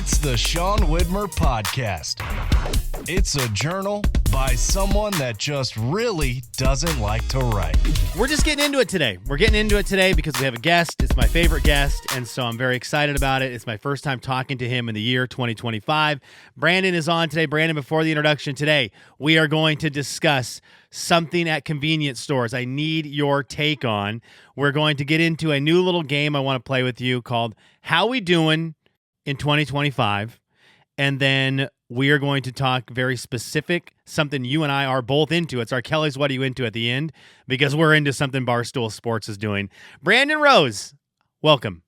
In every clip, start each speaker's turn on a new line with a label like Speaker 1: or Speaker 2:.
Speaker 1: It's the Sean Widmer Podcast. It's a journal by someone that just really doesn't like to write.
Speaker 2: We're just getting into it today. We're getting into it today because we have a guest. It's my favorite guest, and so I'm very excited about it. It's my first time talking to him in the year 2025. Brandon is on today. Brandon, before the introduction today, we are going to discuss something at convenience stores I need your take on. We're going to get into a new little game I want to play with you called How We Doing in 2025, and then we are going to talk very specific, something you and I are both into. It's our Kelly's What Are You Into at the end, because we're into something Barstool Sports is doing. Brandon Rose, welcome.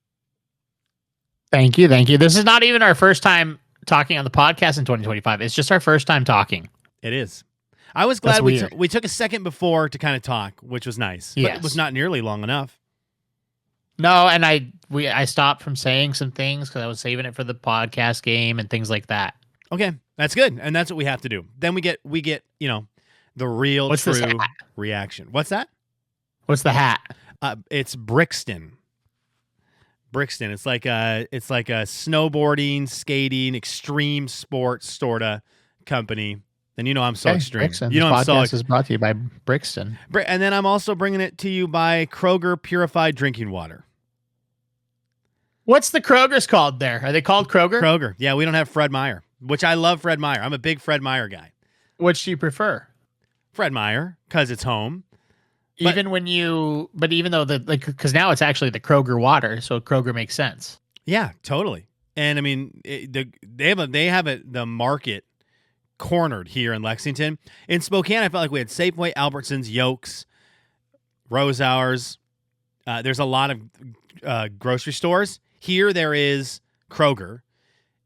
Speaker 3: Thank you. This is not even our first time talking on the podcast in 2025. It's just our first time talking.
Speaker 2: It is. I was glad we took a second before to kind of talk, which was nice. But it was not nearly long enough.
Speaker 3: No, and I stopped from saying some things because I was saving it for the podcast game and things like that.
Speaker 2: Okay, that's good, and that's what we have to do. Then we get the real true reaction. What's that?
Speaker 3: What's the hat?
Speaker 2: It's Brixton. Brixton. It's like a snowboarding, skating, extreme sports sorta company. And I'm so extreme.
Speaker 3: Brixton. This podcast is brought to you by Brixton.
Speaker 2: And then I'm also bringing it to you by Kroger Purified Drinking Water.
Speaker 3: What's the Kroger's called there? Are they called Kroger?
Speaker 2: Kroger. Yeah, we don't have Fred Meyer, which I love Fred Meyer. I'm a big Fred Meyer guy.
Speaker 3: Which do you prefer?
Speaker 2: Fred Meyer, because it's home.
Speaker 3: Even though because now it's actually the Kroger water, so Kroger makes sense.
Speaker 2: Yeah, totally. And I mean, they have the market cornered here in Lexington. In Spokane, I felt like we had Safeway, Albertsons, Yolks, Rose Hours. There's a lot of grocery stores. Here there is Kroger,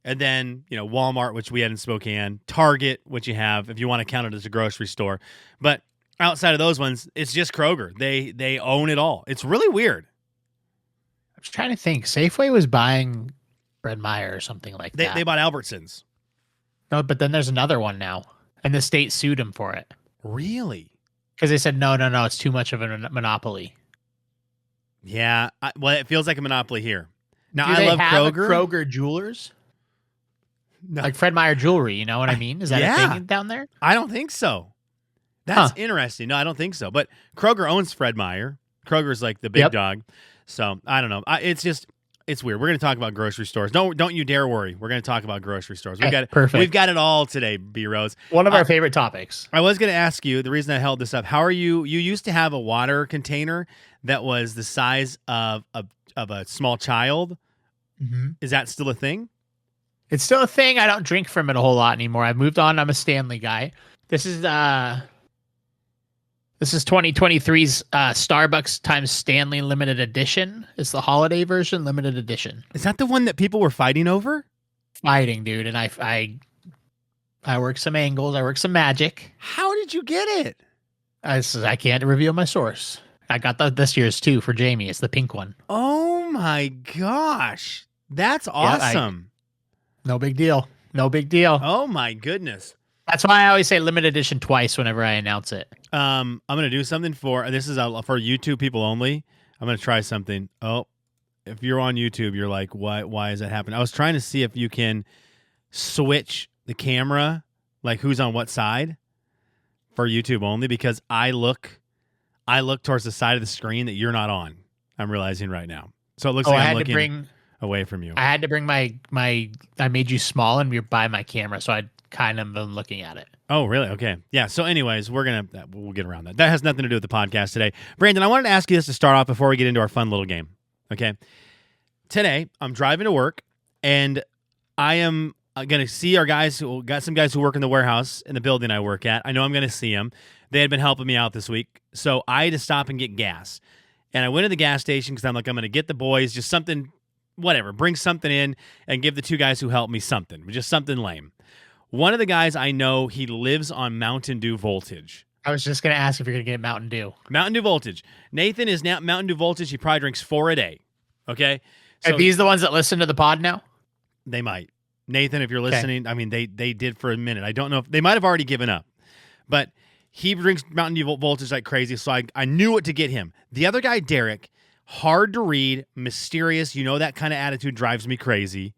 Speaker 2: and then Walmart, which we had in Spokane, Target, which you have if you want to count it as a grocery store. But outside of those ones, it's just Kroger. They own it all. It's really weird.
Speaker 3: I'm trying to think. Safeway was buying Fred Meyer or something like that.
Speaker 2: They bought Albertsons.
Speaker 3: No, but then there's another one now, and the state sued him for it.
Speaker 2: Really?
Speaker 3: Because they said, no, it's too much of a monopoly.
Speaker 2: Yeah, it feels like a monopoly here. Now,
Speaker 3: I
Speaker 2: love
Speaker 3: Kroger.
Speaker 2: Kroger
Speaker 3: Jewelers?
Speaker 2: No.
Speaker 3: Like Fred Meyer jewelry, you know what I mean? Is that a thing down there?
Speaker 2: I don't think so. That's interesting. No, I don't think so. But Kroger owns Fred Meyer. Kroger's like the big dog. So, I don't know. It's weird. We're going to talk about grocery stores. Don't you dare worry. We're going to talk about grocery stores.
Speaker 3: Perfect.
Speaker 2: We've got it all today, B Rose.
Speaker 3: One of our favorite topics.
Speaker 2: I was going to ask you, the reason I held this up, how are you? You used to have a water container that was the size of a small child.
Speaker 3: Mm-hmm.
Speaker 2: Is that still a thing?
Speaker 3: It's still a thing. I don't drink from it a whole lot anymore. I've moved on. I'm a Stanley guy. This is 2023's Starbucks times Stanley limited edition. It's the holiday version, limited edition.
Speaker 2: Is that the one that people were fighting over?
Speaker 3: Fighting, dude. And I work some angles. I work some magic.
Speaker 2: How did you get it?
Speaker 3: I can't reveal my source. I got this year's too for Jamie. It's the pink one.
Speaker 2: Oh my gosh. That's awesome.
Speaker 3: No big deal. No big deal.
Speaker 2: Oh my goodness.
Speaker 3: That's why I always say limited edition twice whenever I announce it.
Speaker 2: I'm going to do something this is for YouTube people only. I'm going to try something. Oh, if you're on YouTube, you're like, why is that happening? I was trying to see if you can switch the camera, like who's on what side for YouTube only, because I look towards the side of the screen that you're not on. I'm realizing right now. So it looks like I'm looking away from you.
Speaker 3: I had to bring I made you small and you're by my camera, so I kind of been looking at it.
Speaker 2: Oh, really? Okay. Yeah. So anyways, we'll get around that. That has nothing to do with the podcast today. Brandon, I wanted to ask you this to start off before we get into our fun little game. Okay. Today, I'm driving to work, and I am going to see some guys who work in the warehouse in the building I work at. I know I'm going to see them. They had been helping me out this week. So I had to stop and get gas. And I went to the gas station because I'm going to get the boys just something, whatever, bring something in and give the two guys who helped me something, just something lame. One of the guys I know, he lives on Mountain Dew Voltage.
Speaker 3: I was just going to ask if you're going to get Mountain Dew.
Speaker 2: Mountain Dew Voltage. Nathan is now Mountain Dew Voltage. He probably drinks 4 a day. Okay?
Speaker 3: So, are these the ones that listen to the pod now?
Speaker 2: They might. Nathan, if you're listening, I mean, they did for a minute. I don't know if they might have already given up. But he drinks Mountain Dew Voltage like crazy, so I knew what to get him. The other guy, Derek, hard to read, mysterious. You know, that kind of attitude drives me crazy.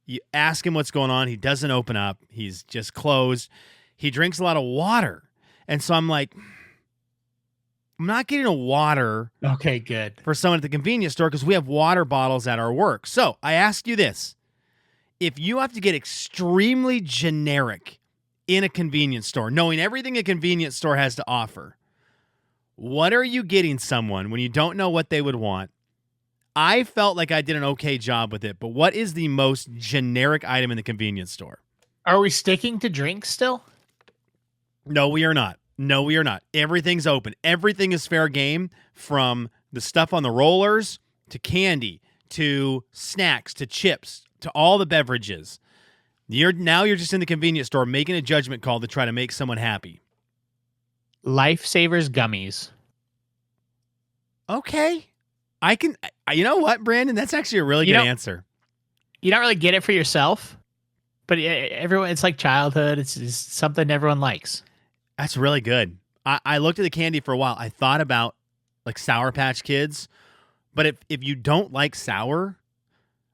Speaker 2: You ask him what's going on. He doesn't open up. He's just closed. He drinks a lot of water. And so I'm like, I'm not getting a water
Speaker 3: Okay, good.
Speaker 2: for someone at the convenience store because we have water bottles at our work. So I ask you this. If you have to get extremely generic in a convenience store, knowing everything a convenience store has to offer, what are you getting someone when you don't know what they would want? I felt like I did an okay job with it, but what is the most generic item in the convenience store?
Speaker 3: Are we sticking to drinks still?
Speaker 2: No, we are not. No, we are not. Everything's open. Everything is fair game, from the stuff on the rollers to candy to snacks to chips to all the beverages. You're just in the convenience store making a judgment call to try to make someone happy.
Speaker 3: Lifesavers gummies.
Speaker 2: Okay. You know what, Brandon? That's actually a really good answer.
Speaker 3: You don't really get it for yourself, but everyone, it's like childhood. It's something everyone likes.
Speaker 2: That's really good. I looked at the candy for a while. I thought about like Sour Patch Kids, but if you don't like sour,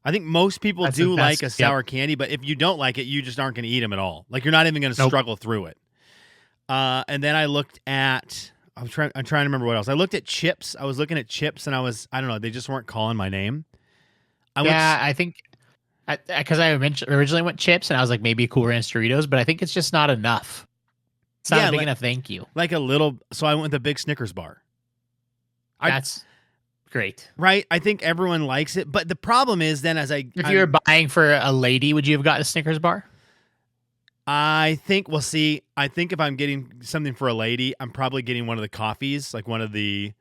Speaker 2: I think most people do like a sour candy, but if you don't like it, you just aren't going to eat them at all. Like you're not even going to struggle through it. And then I looked at, I'm trying to remember what else. I looked at chips. I was looking at chips and I don't know, they just weren't calling my name.
Speaker 3: I think because I originally went chips and I was like, maybe Cool Ranch Doritos, but I think it's just not enough. It's not a big enough thank you.
Speaker 2: Like a little, so I went with the big Snickers bar.
Speaker 3: That's great.
Speaker 2: Right? I think everyone likes it, but the problem is then
Speaker 3: if you were buying for a lady, would you have gotten a Snickers bar?
Speaker 2: I think if I'm getting something for a lady, I'm probably getting one of the coffees, like one of the,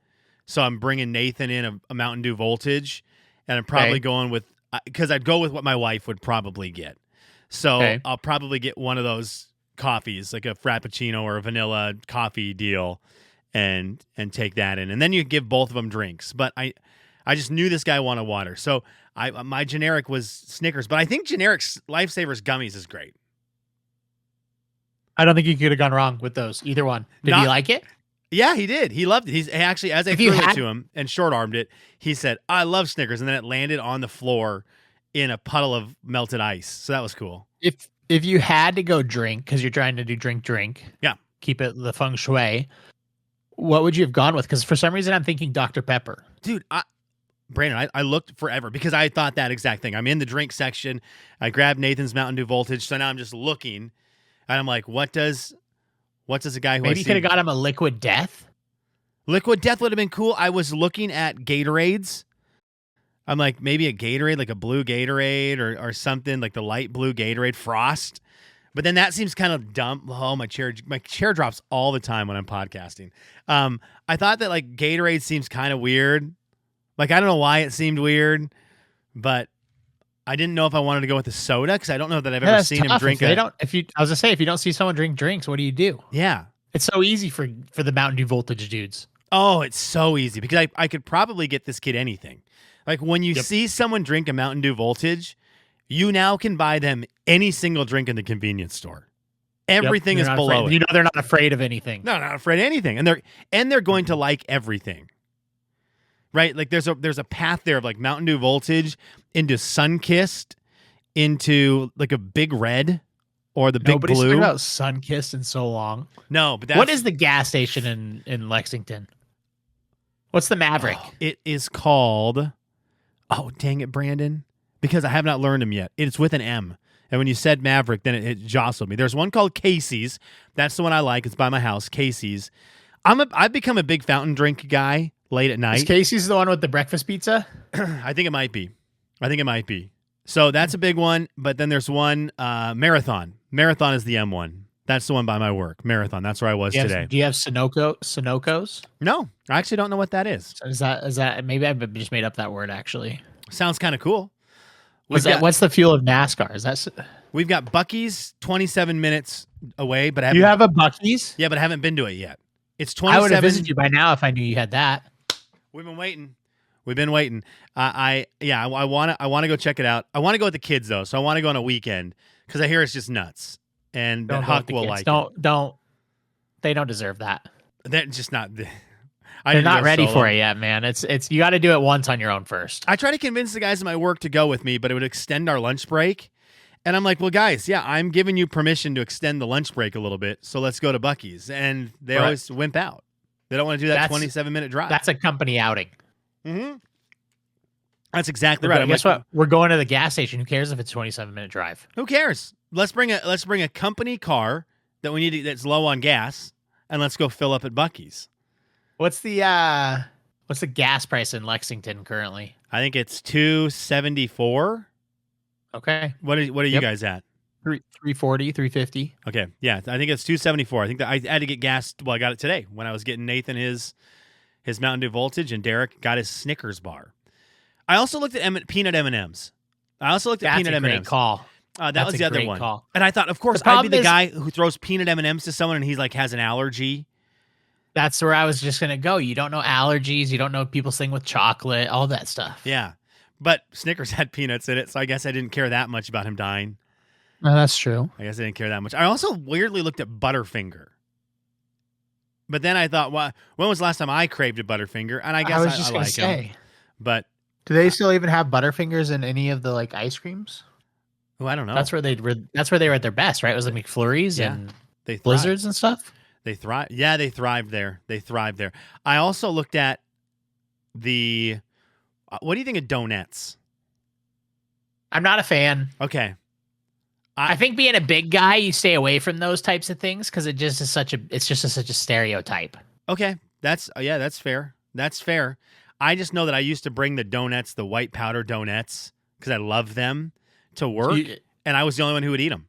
Speaker 2: so I'm bringing Nathan in a Mountain Dew Voltage, and I'm probably going with, because I'd go with what my wife would probably get. So I'll probably get one of those coffees, like a Frappuccino or a vanilla coffee deal, and take that in. And then you give both of them drinks. But I just knew this guy wanted water. So my generic was Snickers, but I think generic Lifesavers gummies is great.
Speaker 3: I don't think you could have gone wrong with those. Either one. Did he like it?
Speaker 2: Yeah, he did. He loved it. He's actually, as I threw it to him and short armed it, he said, I love Snickers. And then it landed on the floor in a puddle of melted ice. So that was cool.
Speaker 3: If you had to go drink, because you're trying to do drink,
Speaker 2: yeah,
Speaker 3: keep it the feng shui, what would you have gone with? Because for some reason I'm thinking Dr. Pepper.
Speaker 2: Dude, Brandon, I looked forever because I thought that exact thing. I'm in the drink section. I grabbed Nathan's Mountain Dew Voltage. So now I'm just looking. And I'm like, what does a guy who
Speaker 3: maybe you could have got him a Liquid Death?
Speaker 2: Liquid Death would have been cool. I was looking at Gatorades. I'm like, maybe a Gatorade, like a blue Gatorade or something, like the light blue Gatorade Frost. But then that seems kind of dumb. Oh, my chair drops all the time when I'm podcasting. I thought that like Gatorade seems kind of weird. Like, I don't know why it seemed weird, but I didn't know if I wanted to go with the soda because I don't know that I've ever seen him drink.
Speaker 3: I was gonna say, if you don't see someone drink drinks, what do you do?
Speaker 2: Yeah,
Speaker 3: it's so easy for the Mountain Dew Voltage dudes.
Speaker 2: Oh, it's so easy because I could probably get this kid anything. Like when you see someone drink a Mountain Dew Voltage, you now can buy them any single drink in the convenience store. Everything is below it.
Speaker 3: You know they're not afraid of anything.
Speaker 2: No, not afraid of anything, and they're going to like everything. Right? Like there's a path there of like Mountain Dew Voltage into Sunkissed, into like a Big Red or the Big
Speaker 3: Nobody's
Speaker 2: Blue.
Speaker 3: talking about Sunkissed in so long.
Speaker 2: No, but
Speaker 3: what is the gas station in Lexington? What's the Maverick?
Speaker 2: Oh, it is called. Oh, dang it, Brandon! Because I have not learned them yet. It's with an M. And when you said Maverick, then it jostled me. There's one called Casey's. That's the one I like. It's by my house, Casey's. I've become a big fountain drink guy late at night.
Speaker 3: Is Casey's the one with the breakfast pizza?
Speaker 2: I think it might be. So that's a big one. But then there's one, Marathon. Marathon is the M1. That's the one by my work. Marathon. That's where I was today.
Speaker 3: Do you have Sunoco's?
Speaker 2: No, I actually don't know what that is.
Speaker 3: Is that maybe I've just made up that word actually.
Speaker 2: Sounds kind of cool.
Speaker 3: What's the fuel of NASCAR? Is that
Speaker 2: We've got Buc-ee's 27 minutes away, but
Speaker 3: you have a Buc-ee's?
Speaker 2: Yeah, but I haven't been to it yet. It's 27.
Speaker 3: I would have visited you by now if I knew you had that.
Speaker 2: We've been waiting. I want to go check it out. I want to go with the kids though, so I want to go on a weekend because I hear it's just nuts, and that Huck will like.
Speaker 3: They don't deserve that.
Speaker 2: They're just not.
Speaker 3: They're not ready for it yet, man. It's you got to do it once on your own first.
Speaker 2: I try to convince the guys at my work to go with me, but it would extend our lunch break. And I'm like, well, guys, yeah, I'm giving you permission to extend the lunch break a little bit, so let's go to Buc-ee's. And they always wimp out. They don't want to do that 27-minute drive.
Speaker 3: That's a company outing.
Speaker 2: Mm-hmm. That's exactly right.
Speaker 3: Guess what? We're going to the gas station. Who cares if it's a 27-minute drive?
Speaker 2: Who cares? Let's bring a company car that we need that's low on gas, and let's go fill up at Buc-ee's.
Speaker 3: What's the gas price in Lexington currently?
Speaker 2: I think it's $2.74.
Speaker 3: Okay.
Speaker 2: What are you guys at?
Speaker 3: 340, 350.
Speaker 2: Okay. Yeah, I think it's $2.74. I think that I had to get gas. Well, I got it today when I was getting Nathan his Mountain Dew Voltage, and Derek got his Snickers bar. I also looked at peanut M&Ms.
Speaker 3: That's a great call.
Speaker 2: That was the other one.
Speaker 3: Call.
Speaker 2: And I thought, of course, I'd be the guy who throws peanut M&Ms to someone and he's like has an allergy.
Speaker 3: That's where I was just going to go. You don't know allergies. You don't know people's thing with chocolate, all that stuff.
Speaker 2: Yeah. But Snickers had peanuts in it, so I guess I didn't care that much about him dying.
Speaker 3: No, that's true.
Speaker 2: I guess I didn't care that much. I also weirdly looked at Butterfinger. But then I thought, well, when was the last time I craved a Butterfinger? And I guess
Speaker 3: I was just going to say.
Speaker 2: Him. But
Speaker 3: do they still even have Butterfingers in any of the like ice creams?
Speaker 2: Oh, I don't know.
Speaker 3: That's where they were at their best, right? It was like McFlurries and Blizzards and stuff.
Speaker 2: They thrive. Yeah, they thrived there. I also looked at the. What do you think of donuts?
Speaker 3: I'm not a fan.
Speaker 2: Okay.
Speaker 3: I think being a big guy, you stay away from those types of things because it's just such a stereotype.
Speaker 2: Okay, that's fair. That's fair. I just know that I used to bring the donuts, the white powder donuts, because I love them to work, and I was the only one who would eat them.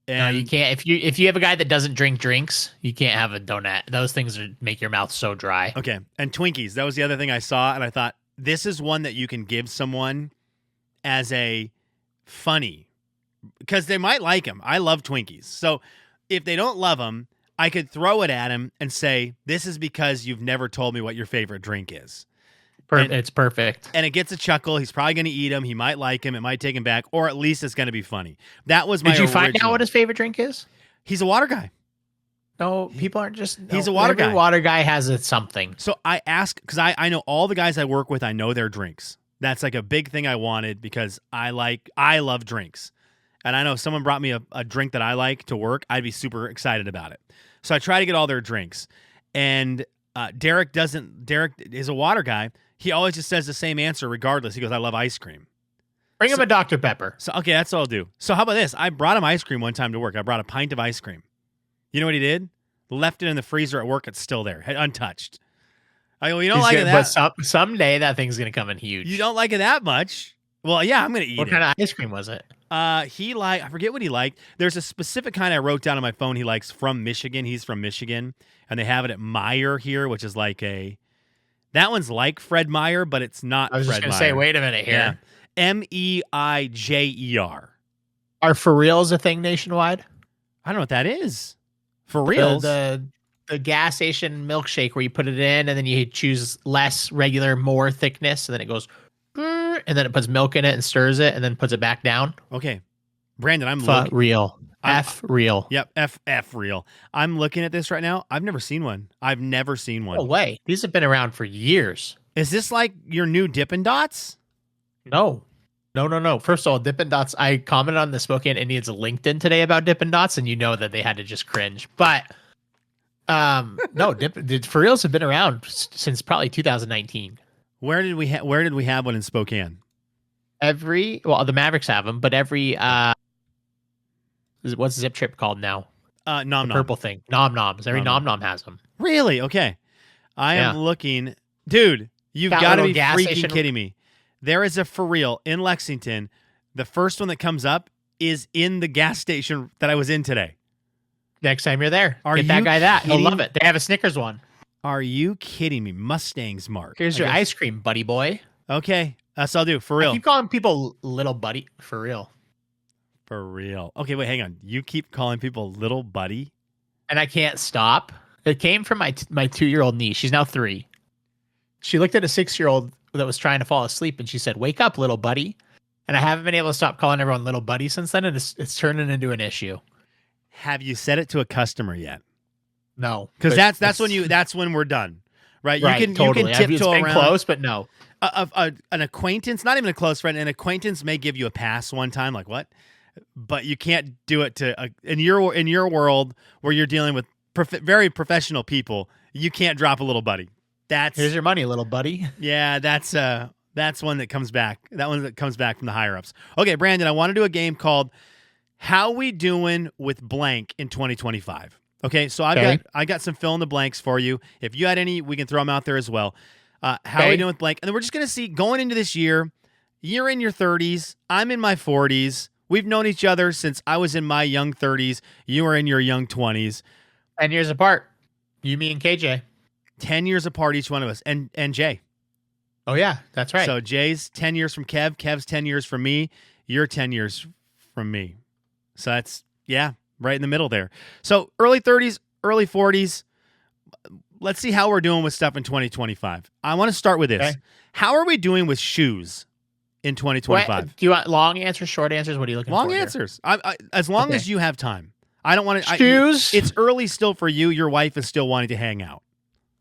Speaker 2: And
Speaker 3: no, you can't. If you have a guy that doesn't drink drinks, you can't have a donut. Those things make your mouth so dry.
Speaker 2: Okay, and Twinkies. That was the other thing I saw, and I thought this is one that you can give someone as a funny. Because they might like them. I love Twinkies. So if they don't love them, I could throw it at him and say, this is because you've never told me what your favorite drink is.
Speaker 3: It's perfect.
Speaker 2: And it gets a chuckle. He's probably going to eat them. He might like him. It might take him back. Or at least it's going to be funny. That was my
Speaker 3: Did you find out what his favorite drink is?
Speaker 2: He's a water guy.
Speaker 3: No, people aren't just...
Speaker 2: He's a water guy.
Speaker 3: Every water guy has something.
Speaker 2: So I ask, because I know all the guys I work with, I know their drinks. That's like a big thing I wanted because I love drinks. And I know if someone brought me a drink that I like to work, I'd be super excited about it. So I try to get all their drinks. And Derek is a water guy. He always just says the same answer regardless. He goes, I love ice cream.
Speaker 3: Bring him a Dr. Pepper.
Speaker 2: So okay, that's all I'll do. So how about this? I brought him ice cream one time to work. I brought a pint of ice cream. You know what he did? Left it in the freezer at work. It's still there, untouched. I go, you don't like it that
Speaker 3: But someday that thing's going to come in huge.
Speaker 2: You don't like it that much? Well, yeah, I'm going to eat it.
Speaker 3: What kind of ice cream was it?
Speaker 2: I forget what he liked. There's a specific kind I wrote down on my phone he likes from Michigan. He's from Michigan, and they have it at Meyer here, which is like that one's like Fred Meyer, but it's not.
Speaker 3: I was just going to say, wait a minute here.
Speaker 2: Yeah. Meijer.
Speaker 3: Are for reals a thing nationwide?
Speaker 2: I don't know what that is. For reals,
Speaker 3: the gas station milkshake where you put it in and then you choose less, regular, more thickness, and then it goes. And then it puts milk in it and stirs it and then puts it back down.
Speaker 2: Okay. Brandon, I'm
Speaker 3: looking. Real. F real.
Speaker 2: Yep. F real. I'm looking at this right now. I've never seen one.
Speaker 3: No way. These have been around for years.
Speaker 2: Is this like your new Dippin' Dots?
Speaker 3: No. First of all, Dippin' Dots, I commented on the Spokane Indians LinkedIn today about Dippin' Dots, and you know that they had to just cringe. But no, for reals have been around since probably 2019. Where did we
Speaker 2: have one in Spokane?
Speaker 3: The Mavericks have them, but what's Zip Trip called now?
Speaker 2: Nom Nom.
Speaker 3: Purple thing. Nom Noms. Every Nom Nom has them.
Speaker 2: Really? Okay. I am looking. Dude, you've got to be freaking kidding me. There is a for real in Lexington. The first one that comes up is in the gas station that I was in today.
Speaker 3: Next time you're there, get that guy that. He'll love it. They have a Snickers one.
Speaker 2: Are you kidding me? Mustang's mark.
Speaker 3: Here's your ice cream, buddy boy.
Speaker 2: Okay. That's all I'll do. For real.
Speaker 3: I keep calling people little buddy. For real.
Speaker 2: For real. Okay, wait, hang on. You keep calling people little buddy?
Speaker 3: And I can't stop. It came from my 2-year-old niece. She's now 3. She looked at a 6-year-old that was trying to fall asleep and she said, wake up, little buddy. And I haven't been able to stop calling everyone little buddy since then. And it's turning into an issue. Have you said it to a customer yet? No, because that's when we're done, right? You can tiptoe around. Close, but no. An acquaintance, not even a close friend, an acquaintance may give you a pass one time, like what?
Speaker 2: but you can't do it to in your world where you're dealing with very professional people. You can't drop a little buddy.
Speaker 3: Here's your money, little buddy.
Speaker 2: Yeah, that's one that comes back. That one that comes back from the higher ups. Okay, Brandon, I want to do a game called How We Doing with Blank in 2025. Okay, so I got some fill in the blanks for you. If you had any, we can throw them out there as well. How are we doing with blank? And then we're just gonna see going into this year. You're in your 30s. I'm in my 40s. We've known each other since I was in my young 30s. You were in your young 20s.
Speaker 3: 10 years apart. You, me, and KJ.
Speaker 2: 10 years apart, each one of us. And Jay.
Speaker 3: Oh, yeah, that's right.
Speaker 2: So Jay's 10 years from Kev. Kev's 10 years from me. You're 10 years from me. So that's, right in the middle there. So early 30s, early 40s. Let's see how we're doing with stuff in 2025. I want to start with this. Okay. How are we doing with shoes in 2025?
Speaker 3: Do you want long answers, short answers? What are you looking for?
Speaker 2: Long answers. As long as you have time. I don't want to.
Speaker 3: Shoes?
Speaker 2: It's early still for you. Your wife is still wanting to hang out.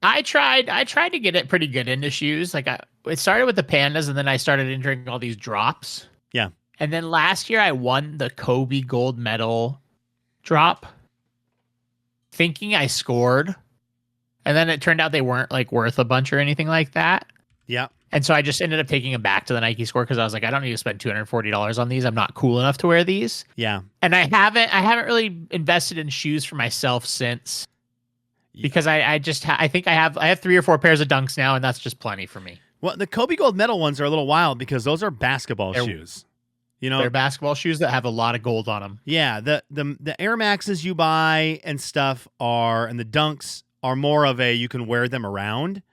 Speaker 3: I tried to get it pretty good into shoes. Like it started with the pandas, and then I started entering all these drops.
Speaker 2: Yeah.
Speaker 3: And then last year I won the Kobe gold medal drop, thinking I scored, and then it turned out they weren't like worth a bunch or anything like that.
Speaker 2: Yeah.
Speaker 3: And so I just ended up taking them back to the Nike store because I was like, I don't need to spend $240 on these. I'm not cool enough to wear these.
Speaker 2: Yeah.
Speaker 3: And I haven't really invested in shoes for myself since. Because I think I have 3 or 4 pairs of Dunks now, and that's just plenty for me.
Speaker 2: Well, the Kobe Gold Medal ones are a little wild because those are basketball shoes. You know,
Speaker 3: they're basketball shoes that have a lot of gold on them.
Speaker 2: Yeah, the Air Maxes you buy and stuff and the Dunks are more of you can wear them around.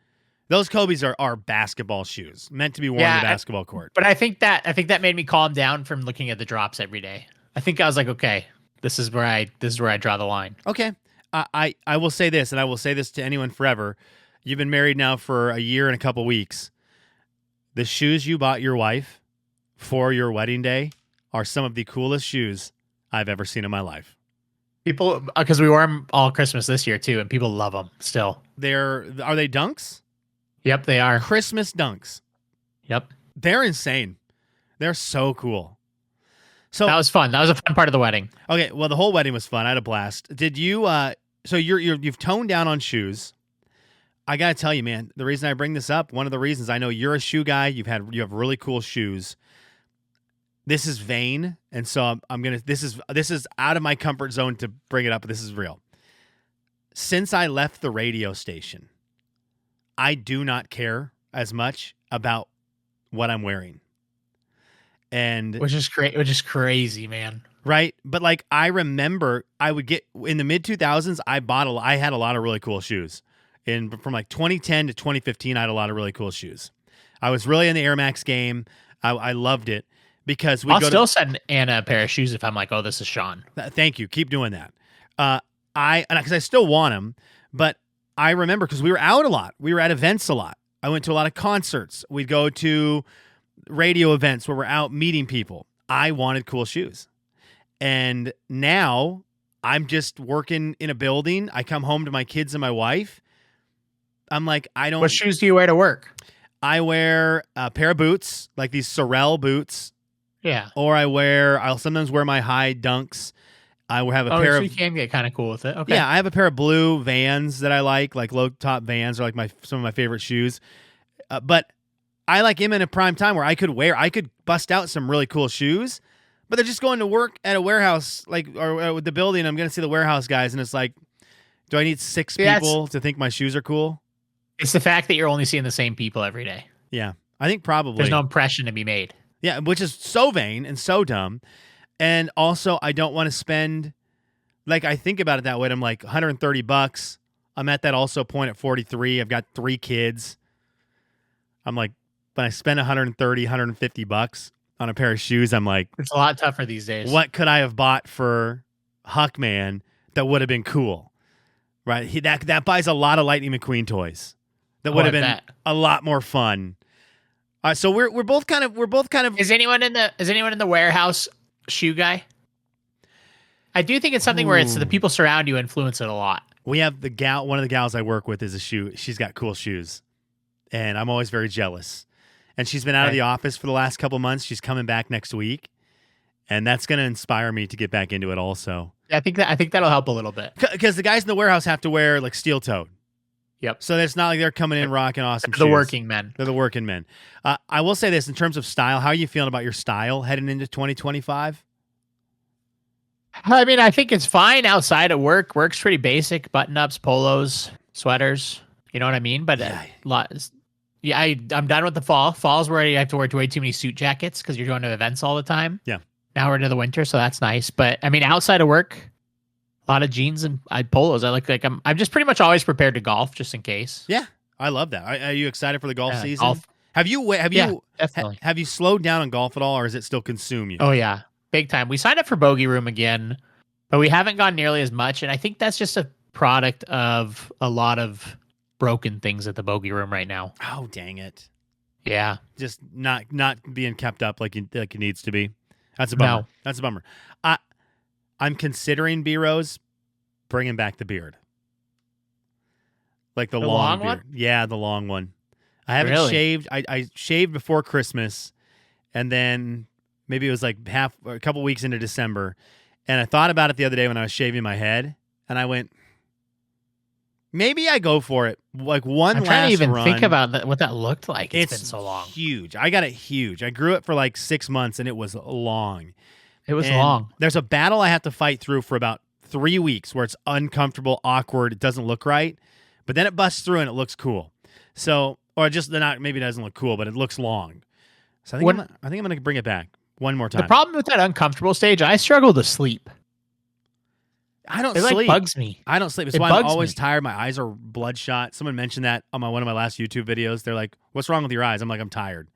Speaker 2: Those Kobe's are basketball shoes meant to be worn on the basketball court.
Speaker 3: But I think that made me calm down from looking at the drops every day. I think I was like, okay, this is where I draw the line.
Speaker 2: Okay. I will say this, and I will say this to anyone forever. You've been married now for a year and a couple weeks. The shoes you bought your wife for your wedding day are some of the coolest shoes I've ever seen in my life.
Speaker 3: People, because we wore them all Christmas this year too, and people love them still.
Speaker 2: Are they Dunks?
Speaker 3: Yep, they are.
Speaker 2: Christmas Dunks.
Speaker 3: Yep.
Speaker 2: They're insane. They're so cool. So
Speaker 3: that was fun. That was a fun part of the wedding.
Speaker 2: Okay, well, the whole wedding was fun. I had a blast. Did you? So you've toned down on shoes. I gotta tell you, man. The reason I bring this up, one of the reasons I know you're a shoe guy. You have really cool shoes. This is vain, and so I'm gonna. This is out of my comfort zone to bring it up, but this is real. Since I left the radio station, I do not care as much about what I'm wearing. And
Speaker 3: which is crazy, man.
Speaker 2: Right? But like I remember I would get in the mid 2000s, I had a lot of really cool shoes. And from like 2010 to 2015, I had a lot of really cool shoes. I was really in the Air Max game. I loved it because
Speaker 3: I'll still send Anna a pair of shoes if I'm like, oh, this is Sean.
Speaker 2: Thank you. Keep doing that. Because I still want them, but I remember because we were out a lot. We were at events a lot. I went to a lot of concerts. We'd go to radio events where we're out meeting people. I wanted cool shoes. And now I'm just working in a building. I come home to my kids and my wife. I'm like, I don't.
Speaker 3: What shoes do you wear to work?
Speaker 2: I wear a pair of boots, like these Sorel boots.
Speaker 3: Yeah.
Speaker 2: Or I'll sometimes wear my high Dunks. I will have a pair of.
Speaker 3: You can get kind of cool with it. Okay.
Speaker 2: Yeah, I have a pair of blue Vans that I like low top Vans are like some of my favorite shoes. But I like him in a prime time where I could bust out some really cool shoes, but they're just going to work at a warehouse, or with the building. I'm going to see the warehouse guys, and it's like, do I need 6 people to think my shoes are cool?
Speaker 3: It's the fact that you're only seeing the same people every day.
Speaker 2: Yeah, I think probably
Speaker 3: there's no impression to be made.
Speaker 2: Yeah, which is so vain and so dumb. And also, I don't want to spend, I think about it that way. I'm like $130. I'm at that also point at 43. I've got 3 kids. I'm like, when I spend $150 on a pair of shoes, I'm like,
Speaker 3: it's a lot tougher these days.
Speaker 2: What could I have bought for Huckman that would have been cool? Right? That buys a lot of Lightning McQueen toys. That would have been a lot more fun. So we're both kind of.
Speaker 3: Is anyone in the warehouse shoe guy? I do think it's something where it's the people surround you influence it a lot.
Speaker 2: We have one of the gals I work with is a shoe. She's got cool shoes, and I'm always very jealous. And she's been out of the office for the last couple months. She's coming back next week, And that's going to inspire me to get back into it also.
Speaker 3: Yeah, I think that'll help a little bit.
Speaker 2: Because the guys in the warehouse have to wear like steel toed.
Speaker 3: Yep.
Speaker 2: So it's not like they're coming in rocking awesome shoes.
Speaker 3: The working men.
Speaker 2: They're the working men. I will say this in terms of style. How are you feeling about your style heading into 2025?
Speaker 3: I mean, I think it's fine outside of work. Work's pretty basic: button-ups, polos, sweaters. You know what I mean? But I'm done with the fall. Fall's where you have to wear way too many suit jackets because you're going to events all the time.
Speaker 2: Yeah.
Speaker 3: Now we're into the winter, so that's nice. But I mean, outside of work, a lot of jeans and polos. I like I'm just pretty much always prepared to golf just in case.
Speaker 2: Yeah, I love that. Are you excited for the golf season?
Speaker 3: Golf.
Speaker 2: Have you
Speaker 3: Definitely.
Speaker 2: have you slowed down on golf at all, or does it still consume you?
Speaker 3: Oh yeah, big time. We signed up for Bogey Room again, but we haven't gone nearly as much, and I think that's just a product of a lot of broken things at the Bogey Room right now.
Speaker 2: Oh dang it!
Speaker 3: Yeah,
Speaker 2: just not being kept up like it needs to be. That's a bummer.
Speaker 3: No.
Speaker 2: That's a bummer. I'm considering B-Rose bringing back the beard. Like the long beard.
Speaker 3: one?
Speaker 2: Yeah, the long one. I haven't
Speaker 3: Really?
Speaker 2: shaved. I shaved before Christmas, and then maybe it was like a couple weeks into December, and I thought about it the other day when I was shaving my head, and I went, maybe I go for it. Like one
Speaker 3: I'm
Speaker 2: last
Speaker 3: trying to even
Speaker 2: run.
Speaker 3: think about what that looked like. It's been so long.
Speaker 2: Huge. I got it huge. I grew it for like 6 months, and it was long.
Speaker 3: It was
Speaker 2: And
Speaker 3: long.
Speaker 2: There's a battle I have to fight through for about 3 weeks where it's uncomfortable, awkward, it doesn't look right, but then it busts through and it looks cool. So, or just maybe it doesn't look cool, but it looks long. So I think I'm going to bring it back one more time.
Speaker 3: The problem with that uncomfortable stage, I struggle to sleep.
Speaker 2: I don't
Speaker 3: It
Speaker 2: sleep.
Speaker 3: like bugs me.
Speaker 2: I don't sleep. It's
Speaker 3: It
Speaker 2: why I'm
Speaker 3: bugs
Speaker 2: always
Speaker 3: me.
Speaker 2: tired. My eyes are bloodshot. Someone mentioned that on one of my last YouTube videos. They're like, "What's wrong with your eyes?" I'm like, "I'm tired."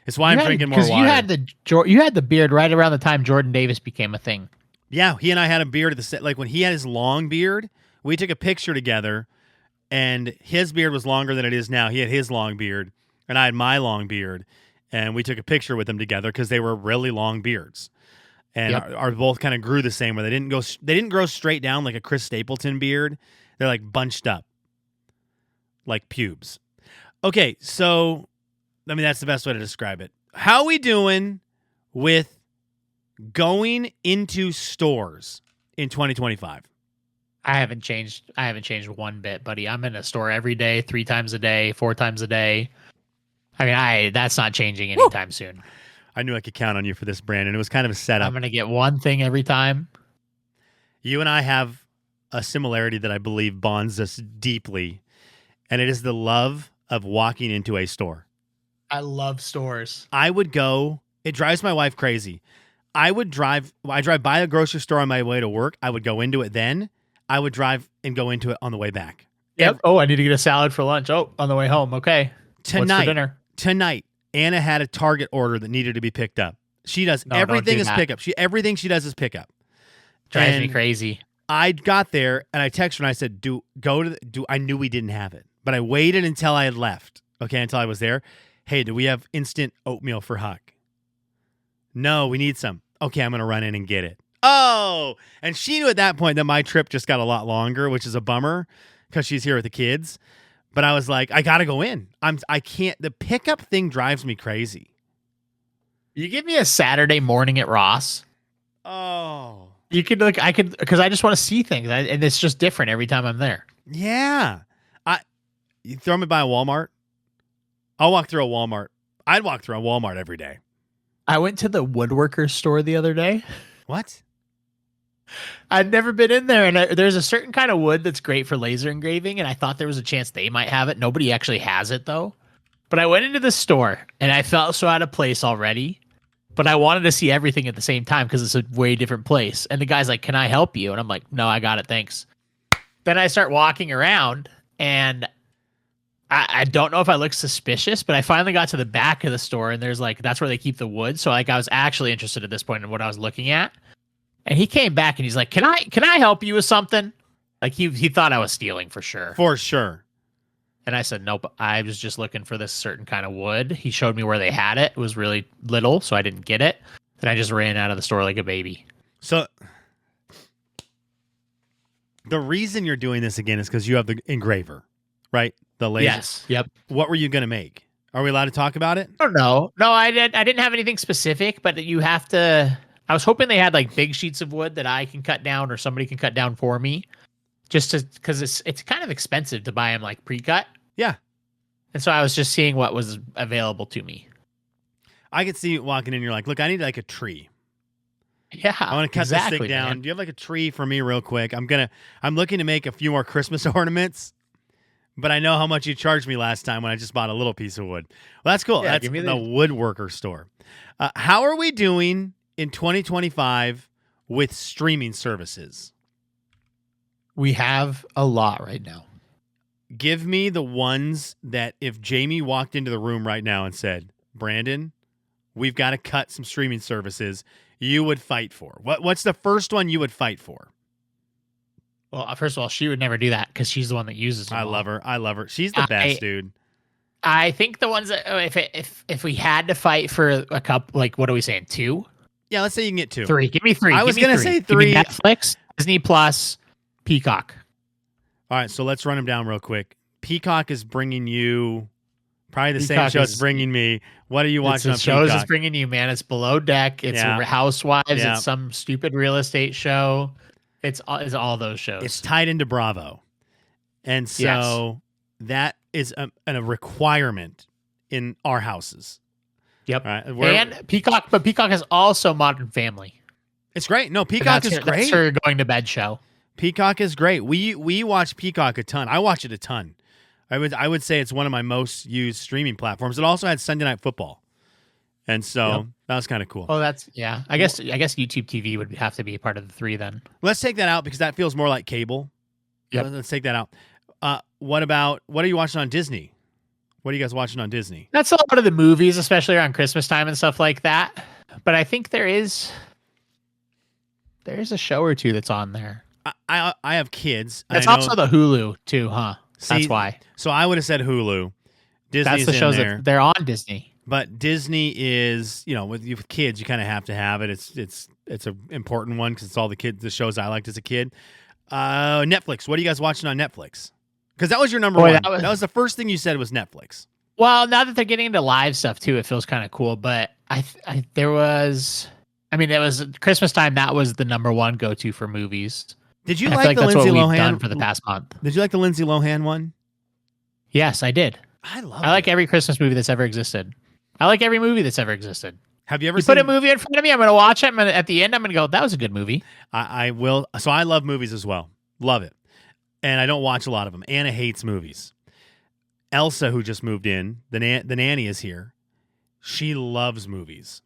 Speaker 2: It's why I'm drinking more water.
Speaker 3: Because you had the beard right around the time Jordan Davis became a thing.
Speaker 2: Yeah, he and I had a beard at the set. Like when he had his long beard, we took a picture together, and his beard was longer than it is now. He had his long beard, and I had my long beard, and we took a picture with them together because they were really long beards, and
Speaker 3: Yep.
Speaker 2: our both kind of grew the same. Where they didn't grow straight down like a Chris Stapleton beard. They're like bunched up, like pubes. Okay, so I mean that's the best way to describe it. How we doing with going into stores in 2025?
Speaker 3: I haven't changed one bit, buddy. I'm in a store every day, 3 times a day, 4 times a day. I mean, that's not changing anytime soon.
Speaker 2: I knew I could count on you for this, Brandon. It was kind of a setup.
Speaker 3: I'm going to get one thing every time.
Speaker 2: You and I have a similarity that I believe bonds us deeply, and it is the love of walking into a store.
Speaker 3: I love stores.
Speaker 2: I would go, it drives my wife crazy. I drive by a grocery store on my way to work. I would go into it then. I would drive and go into it on the way back.
Speaker 3: Yep. Oh, I need to get a salad for lunch. Oh, on the way home. Okay. What's for dinner?
Speaker 2: Tonight, Anna had a Target order that needed to be picked up. She does everything is pickup. Everything she does is pickup.
Speaker 3: Drives me crazy.
Speaker 2: I got there and I texted her and I said, I knew we didn't have it, but I waited until I had left. Okay, until I was there. Hey, do we have instant oatmeal for Huck? No, we need some. Okay, I'm going to run in and get it. Oh, and she knew at that point that my trip just got a lot longer, which is a bummer because she's here with the kids. But I was like, I got to go in. I can't. The pickup thing drives me crazy.
Speaker 3: You give me a Saturday morning at Ross.
Speaker 2: Oh.
Speaker 3: Because I just want to see things. And it's just different every time I'm there.
Speaker 2: Yeah. You throw me by a Walmart. I'll walk through a Walmart. I'd walk through a Walmart every day.
Speaker 3: I went to the woodworker store the other day.
Speaker 2: What?
Speaker 3: I'd never been in there, and there's a certain kind of wood that's great for laser engraving, and I thought there was a chance they might have it. Nobody actually has it, though. But I went into the store, and I felt so out of place already, but I wanted to see everything at the same time because it's a way different place. And the guy's like, "Can I help you?" And I'm like, "No, I got it, thanks." Then I start walking around, and I don't know if I look suspicious, but I finally got to the back of the store, and there's that's where they keep the wood. So I was actually interested at this point in what I was looking at. And he came back and he's like, "Can I help you with something?" Like he thought I was stealing for sure.
Speaker 2: For sure.
Speaker 3: And I said, "Nope, I was just looking for this certain kind of wood." He showed me where they had it. It was really little, so I didn't get it. Then I just ran out of the store like a baby.
Speaker 2: So the reason you're doing this again is because you have the engraver, right? The laser.
Speaker 3: Yes. Yep.
Speaker 2: What were you going to make? Are we allowed to talk about it?
Speaker 3: I don't know. No, I didn't have anything specific, but you have to I was hoping they had like big sheets of wood that I can cut down or somebody can cut down for me, just to because it's kind of expensive to buy them like pre-cut.
Speaker 2: Yeah.
Speaker 3: And so I was just seeing what was available to me.
Speaker 2: I could see you walking in. You're like, look, I need like a tree.
Speaker 3: Yeah,
Speaker 2: I want to cut this thing down.
Speaker 3: Man.
Speaker 2: Do you have like a tree for me real quick? I'm looking to make a few more Christmas ornaments, but I know how much you charged me last time when I just bought a little piece of wood. Well, that's cool.
Speaker 3: Yeah,
Speaker 2: That's the woodworker store. How are we doing in 2025 with streaming services?
Speaker 3: We have a lot right now.
Speaker 2: Give me the ones that if Jamie walked into the room right now and said, Brandon, we've got to cut some streaming services, you would fight for. What's the first one you would fight for?
Speaker 3: Well, first of all, she would never do that because she's the one that uses them.
Speaker 2: I love her. She's the best, dude.
Speaker 3: I think the ones that if we had to fight for a couple, like what are we saying, 2?
Speaker 2: Yeah, let's say you can get 2.
Speaker 3: 3. Give me 3.
Speaker 2: I was going to say 3.
Speaker 3: Give me Netflix, Disney Plus, Peacock.
Speaker 2: All right, so let's run them down real quick. Peacock is bringing you probably the
Speaker 3: Peacock
Speaker 2: same show it's bringing me. What are you watching on
Speaker 3: shows
Speaker 2: Peacock?
Speaker 3: it's bringing you, man. It's Below Deck. It's Housewives.
Speaker 2: Yeah.
Speaker 3: It's some stupid real estate show. It's all those shows.
Speaker 2: It's tied into Bravo. And so that is a requirement in our houses.
Speaker 3: Yep.
Speaker 2: All right,
Speaker 3: and Peacock, but Peacock is also Modern Family.
Speaker 2: It's great. No, Peacock is great.
Speaker 3: That's her going to bed show.
Speaker 2: Peacock is great. We watch Peacock a ton. I watch it a ton. I would say it's one of my most used streaming platforms. It also had Sunday Night Football, and so that was kind of cool.
Speaker 3: Oh, that's I guess YouTube TV would have to be a part of the 3 then.
Speaker 2: Let's take that out because that feels more like cable.
Speaker 3: Yep.
Speaker 2: Let's take that out. What are you watching on Disney? What are you guys watching on Disney?
Speaker 3: That's a lot of the movies, especially around Christmas time and stuff like that. But I think there is a show or 2 that's on there.
Speaker 2: I have kids.
Speaker 3: It's also the Hulu too, huh?
Speaker 2: See,
Speaker 3: that's why.
Speaker 2: So I would have said Hulu. Disney's
Speaker 3: that's the shows
Speaker 2: there.
Speaker 3: that they're on Disney.
Speaker 2: But Disney is, with kids, you kind of have to have it. It's an important one because it's all the shows I liked as a kid. Netflix. What are you guys watching on Netflix? Because that was your number one. That was the first thing you said was Netflix.
Speaker 3: Well, now that they're getting into live stuff too, it feels kind of cool. But it was Christmas time. That was the number one go-to for movies.
Speaker 2: Did you
Speaker 3: and
Speaker 2: like the Lindsay Lohan
Speaker 3: done for the past month?
Speaker 2: Did you like the Lindsay Lohan one?
Speaker 3: Yes, I did.
Speaker 2: I
Speaker 3: like every Christmas movie that's ever existed. I like every movie that's ever existed.
Speaker 2: Have you ever
Speaker 3: put a movie in front of me? I'm going to watch it. And at the end, I'm going to go, that was a good movie.
Speaker 2: I will. So I love movies as well. Love it. And I don't watch a lot of them. Anna hates movies. Elsa, who just moved in, the nanny is here. She loves movies.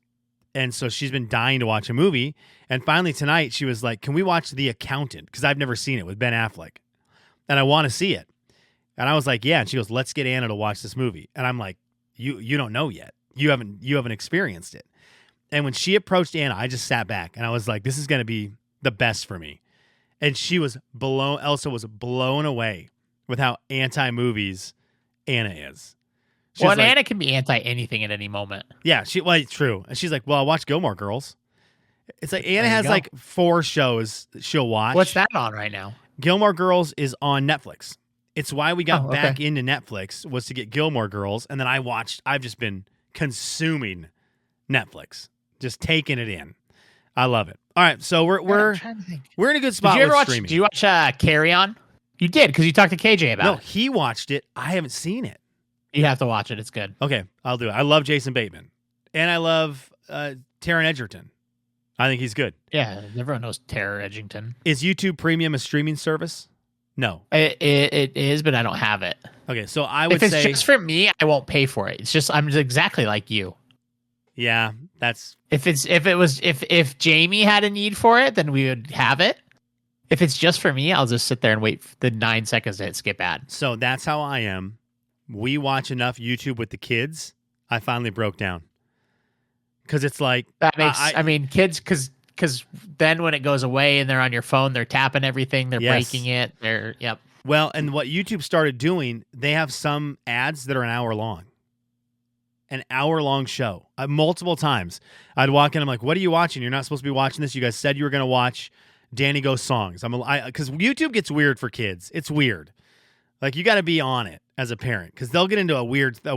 Speaker 2: And so she's been dying to watch a movie. And finally tonight, she was like, can we watch The Accountant? Because I've never seen it with Ben Affleck. And I want to see it. And I was like, yeah. And she goes, let's get Anna to watch this movie. And I'm like, you don't know yet. You haven't experienced it. And when she approached Anna, I just sat back and I was like, this is going to be the best for me. And Elsa was blown away with how anti-movies Anna is.
Speaker 3: And Anna can be anti anything at any moment.
Speaker 2: Yeah, it's true. And she's like, well, I watch Gilmore Girls. It's like Anna has like 4 shows she'll watch.
Speaker 3: What's that on right now?
Speaker 2: Gilmore Girls is on Netflix. It's why we got back into Netflix, was to get Gilmore Girls. And then I've just been consuming Netflix, just taking it in. I love it. All right, so we're in a good spot.
Speaker 3: Did you ever watch?
Speaker 2: Streaming.
Speaker 3: Did you watch Carry On? You did because you talked to KJ about it.
Speaker 2: No, he watched it. I haven't seen it.
Speaker 3: You have to watch it. It's good.
Speaker 2: Okay, I'll do it. I love Jason Bateman, and I love Taron Egerton. I think he's good.
Speaker 3: Yeah, everyone knows Taron Egerton.
Speaker 2: Is YouTube Premium a streaming service? No,
Speaker 3: it is, but I don't have it.
Speaker 2: Okay, so I would say
Speaker 3: if it's just for me, I won't pay for it. It's just I'm just exactly like you.
Speaker 2: Yeah, that's
Speaker 3: if Jamie had a need for it, then we would have it. If it's just for me, I'll just sit there and wait for the 9 seconds to hit skip ad.
Speaker 2: So that's how I am. We watch enough YouTube with the kids. I finally broke down because it's like
Speaker 3: that makes. Kids, because then when it goes away and they're on your phone, they're tapping everything, they're breaking it. Yep.
Speaker 2: Well, and what YouTube started doing, they have some ads that are an hour long. An hour-long show. Multiple times. I'd walk in, I'm like, what are you watching? You're not supposed to be watching this. You guys said you were going to watch Danny Goes Songs. Because YouTube gets weird for kids. It's weird. Like, you got to be on it as a parent because they'll get into a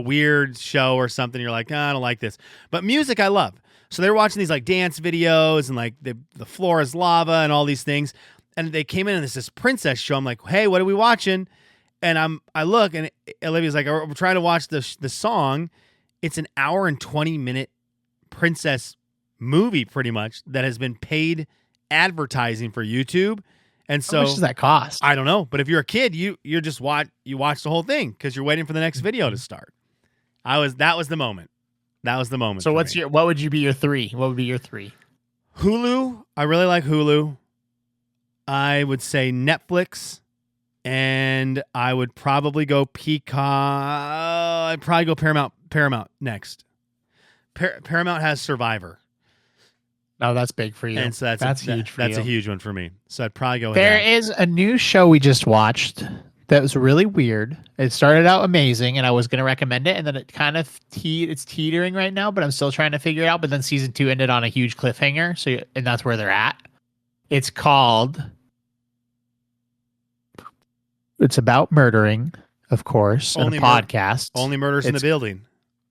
Speaker 2: weird show or something. You're like, I don't like this. But music, I love. So they were watching these like dance videos and like the floor is lava and all these things. And they came in and this princess show. I'm like, hey, what are we watching? And I look and Olivia's like, we're trying to watch the song. It's an hour and 20-minute princess movie pretty much that has been paid advertising for YouTube. And so
Speaker 3: how much does that cost?
Speaker 2: I don't know, but if you're a kid, you watch the whole thing because you're waiting for the next video to start. That was the moment. That was the moment.
Speaker 3: So what would be your three? What would be your three?
Speaker 2: Hulu. I really like Hulu. I would say Netflix, and I would probably go Peacock. I'd probably go Paramount next. Paramount has Survivor.
Speaker 3: Oh, that's big for you.
Speaker 2: And so that's huge. That's a huge one for me. So I'd probably go with
Speaker 3: There
Speaker 2: that.
Speaker 3: is a new show we just watched that was really weird. It started out amazing, and I was going to recommend it, and then it kind of it's teetering right now, but I'm still trying to figure it out. But then season 2 ended on a huge cliffhanger, and that's where they're at. It's about murdering, of course, and a podcast.
Speaker 2: Only Murders in the Building.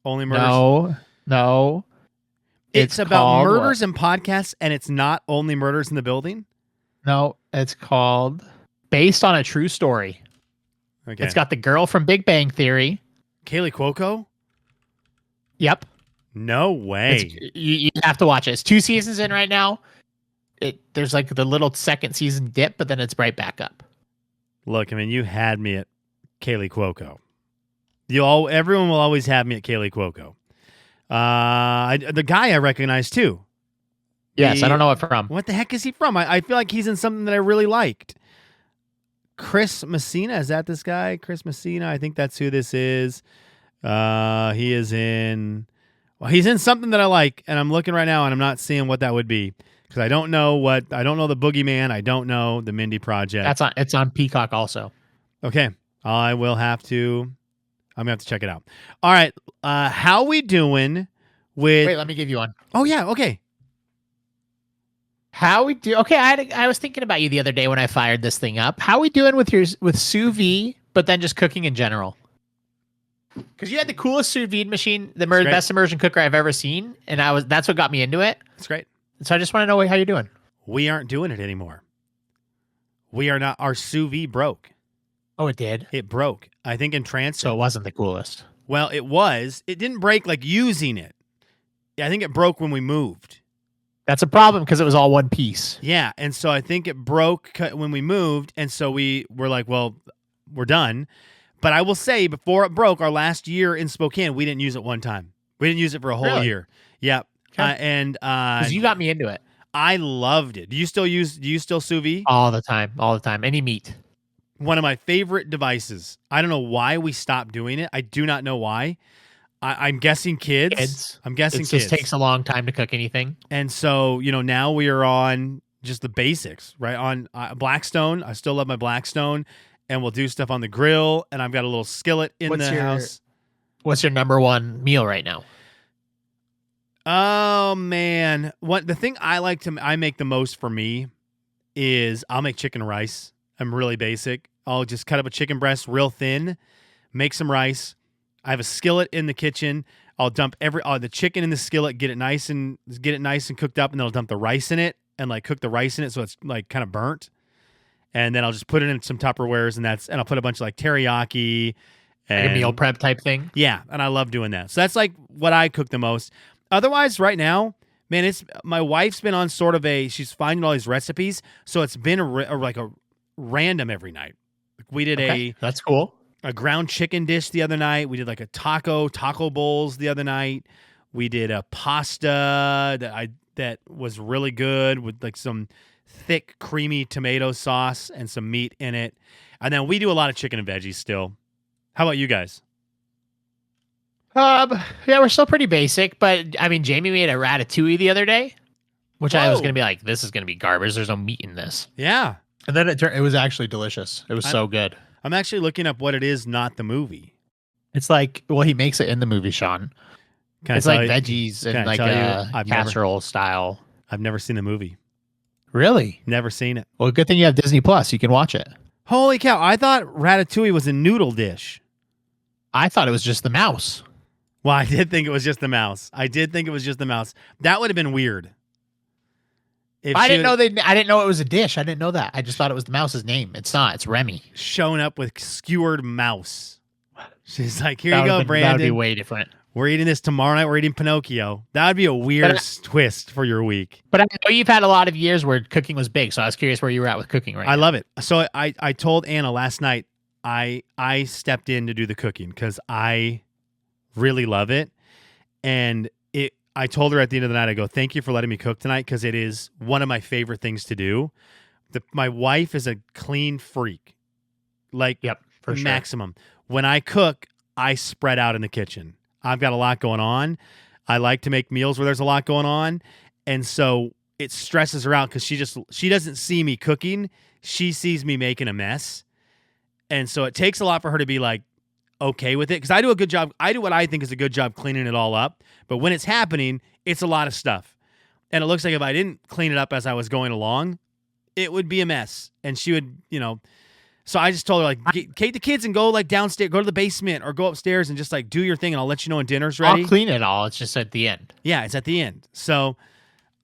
Speaker 2: Only Murders.
Speaker 3: No.
Speaker 2: It's about murders and podcasts, and it's not Only Murders in the Building?
Speaker 3: No, it's called Based on a True Story.
Speaker 2: Okay.
Speaker 3: It's got the girl from Big Bang Theory.
Speaker 2: Kaylee Cuoco?
Speaker 3: Yep.
Speaker 2: No way.
Speaker 3: You have to watch it. It's 2 seasons in right now. There's like the little second season dip, but then it's right back up.
Speaker 2: Look, I mean, you had me at Kaylee Cuoco. Everyone will always have me at Kaylee Cuoco. The guy I recognize too.
Speaker 3: Yes, I don't know what from.
Speaker 2: What the heck is he from? I feel like he's in something that I really liked. Chris Messina, is that this guy? Chris Messina, I think that's who this is. He's in something that I like, and I'm looking right now, and I'm not seeing what that would be because I don't know the Boogeyman. I don't know the Mindy Project.
Speaker 3: It's on Peacock also.
Speaker 2: Okay, I'm gonna have to check it out. All right, how we doing with?
Speaker 3: Wait, let me give you one.
Speaker 2: Oh yeah, okay.
Speaker 3: How we do? Okay, I was thinking about you the other day when I fired this thing up. How we doing with sous vide, but then just cooking in general? Because you had the coolest sous vide machine, the best immersion cooker I've ever seen, and that's what got me into it.
Speaker 2: That's great.
Speaker 3: So I just want to know how you're doing.
Speaker 2: We aren't doing it anymore. We are not. Our sous vide broke.
Speaker 3: Oh, it did?
Speaker 2: It broke. I think in transit.
Speaker 3: So it wasn't the coolest.
Speaker 2: Well, it was. It didn't break like using it. I think it broke when we moved.
Speaker 3: That's a problem because it was all one piece.
Speaker 2: Yeah, and so I think it broke when we moved, and so we were like, well, we're done. But I will say, before it broke, our last year in Spokane, we didn't use it one time. We didn't use it for a whole year. Yep.
Speaker 3: Okay. Because you got me into it.
Speaker 2: I loved it. Do you still sous vide?
Speaker 3: All the time. Any meat.
Speaker 2: One of my favorite devices. I don't know why we stopped doing it. I do not know why. I'm guessing kids. I'm guessing kids.
Speaker 3: It just takes a long time to cook anything.
Speaker 2: And so, now we are on just the basics, right? On Blackstone. I still love my Blackstone. And we'll do stuff on the grill. And I've got a little skillet in the house.
Speaker 3: What's your number one meal right now?
Speaker 2: Oh, man. The thing I make the most for me is I'll make chicken rice. I'm really basic. I'll just cut up a chicken breast real thin, make some rice. I have a skillet in the kitchen. I'll dump the chicken in the skillet, get it nice and cooked up, and then I'll dump the rice in it and like cook the rice in it so it's like kind of burnt. And then I'll just put it in some Tupperwares and I'll put a bunch of like teriyaki and
Speaker 3: like a meal prep type thing.
Speaker 2: Yeah, and I love doing that. So that's like what I cook the most. Otherwise, right now, man, it's my wife's been on sort of she's finding all these recipes, so it's been a random every night. We did
Speaker 3: that's cool.
Speaker 2: A ground chicken dish the other night. We did like a taco bowls the other night. We did a pasta that was really good with like some thick creamy tomato sauce and some meat in it. And then we do a lot of chicken and veggies still. How about you guys?
Speaker 3: Yeah, we're still pretty basic, but I mean, Jamie made a ratatouille the other day, which I was going to be like, this is going to be garbage. There's no meat in this.
Speaker 2: Yeah.
Speaker 3: And then it was actually delicious. It was so good.
Speaker 2: I'm actually looking up what it is, not the movie.
Speaker 3: It's like, well, he makes it in the movie, Sean. It's like veggies and like a casserole style.
Speaker 2: I've never seen the movie.
Speaker 3: Really?
Speaker 2: Never seen it.
Speaker 3: Well, good thing you have Disney Plus. You can watch it.
Speaker 2: Holy cow. I thought ratatouille was a noodle dish.
Speaker 3: I thought it was just the mouse.
Speaker 2: Well, I did think it was just the mouse. That would have been weird. If
Speaker 3: I
Speaker 2: she
Speaker 3: didn't know I didn't know it was a dish. I didn't know that. I just thought it was the mouse's name. It's not. It's Remy.
Speaker 2: shown up with skewered mouse. She's like, here
Speaker 3: That
Speaker 2: you go,
Speaker 3: would've been- That would be
Speaker 2: Brandon.
Speaker 3: way different.
Speaker 2: We're eating this tomorrow night. We're eating Pinocchio. That would be a weird
Speaker 3: But
Speaker 2: twist for your week.
Speaker 3: But I know you've had a lot of years where cooking was big, so I was curious where you were at with cooking right
Speaker 2: I
Speaker 3: now.
Speaker 2: love it. So I told Anna last night I stepped in to do the cooking because I really love it. And I told her at the end of the night, I go, thank you for letting me cook tonight because it is one of my favorite things to do. My wife is a clean freak. Like,
Speaker 3: Yep, for sure.
Speaker 2: maximum. When I cook, I spread out in the kitchen. I've got a lot going on. I like to make meals where there's a lot going on. And so it stresses her out because she doesn't see me cooking. She sees me making a mess. And so it takes a lot for her to be like, okay with it. Because I do a good job. I do what I think is a good job cleaning it all up. But when it's happening, it's a lot of stuff. And it looks like if I didn't clean it up as I was going along, it would be a mess. And she would, so I just told her, like, take the kids and go, like, downstairs, go to the basement or go upstairs and just, like, do your thing, and I'll let you know when dinner's ready.
Speaker 3: I'll clean it all. It's just at the end.
Speaker 2: Yeah, it's at the end. So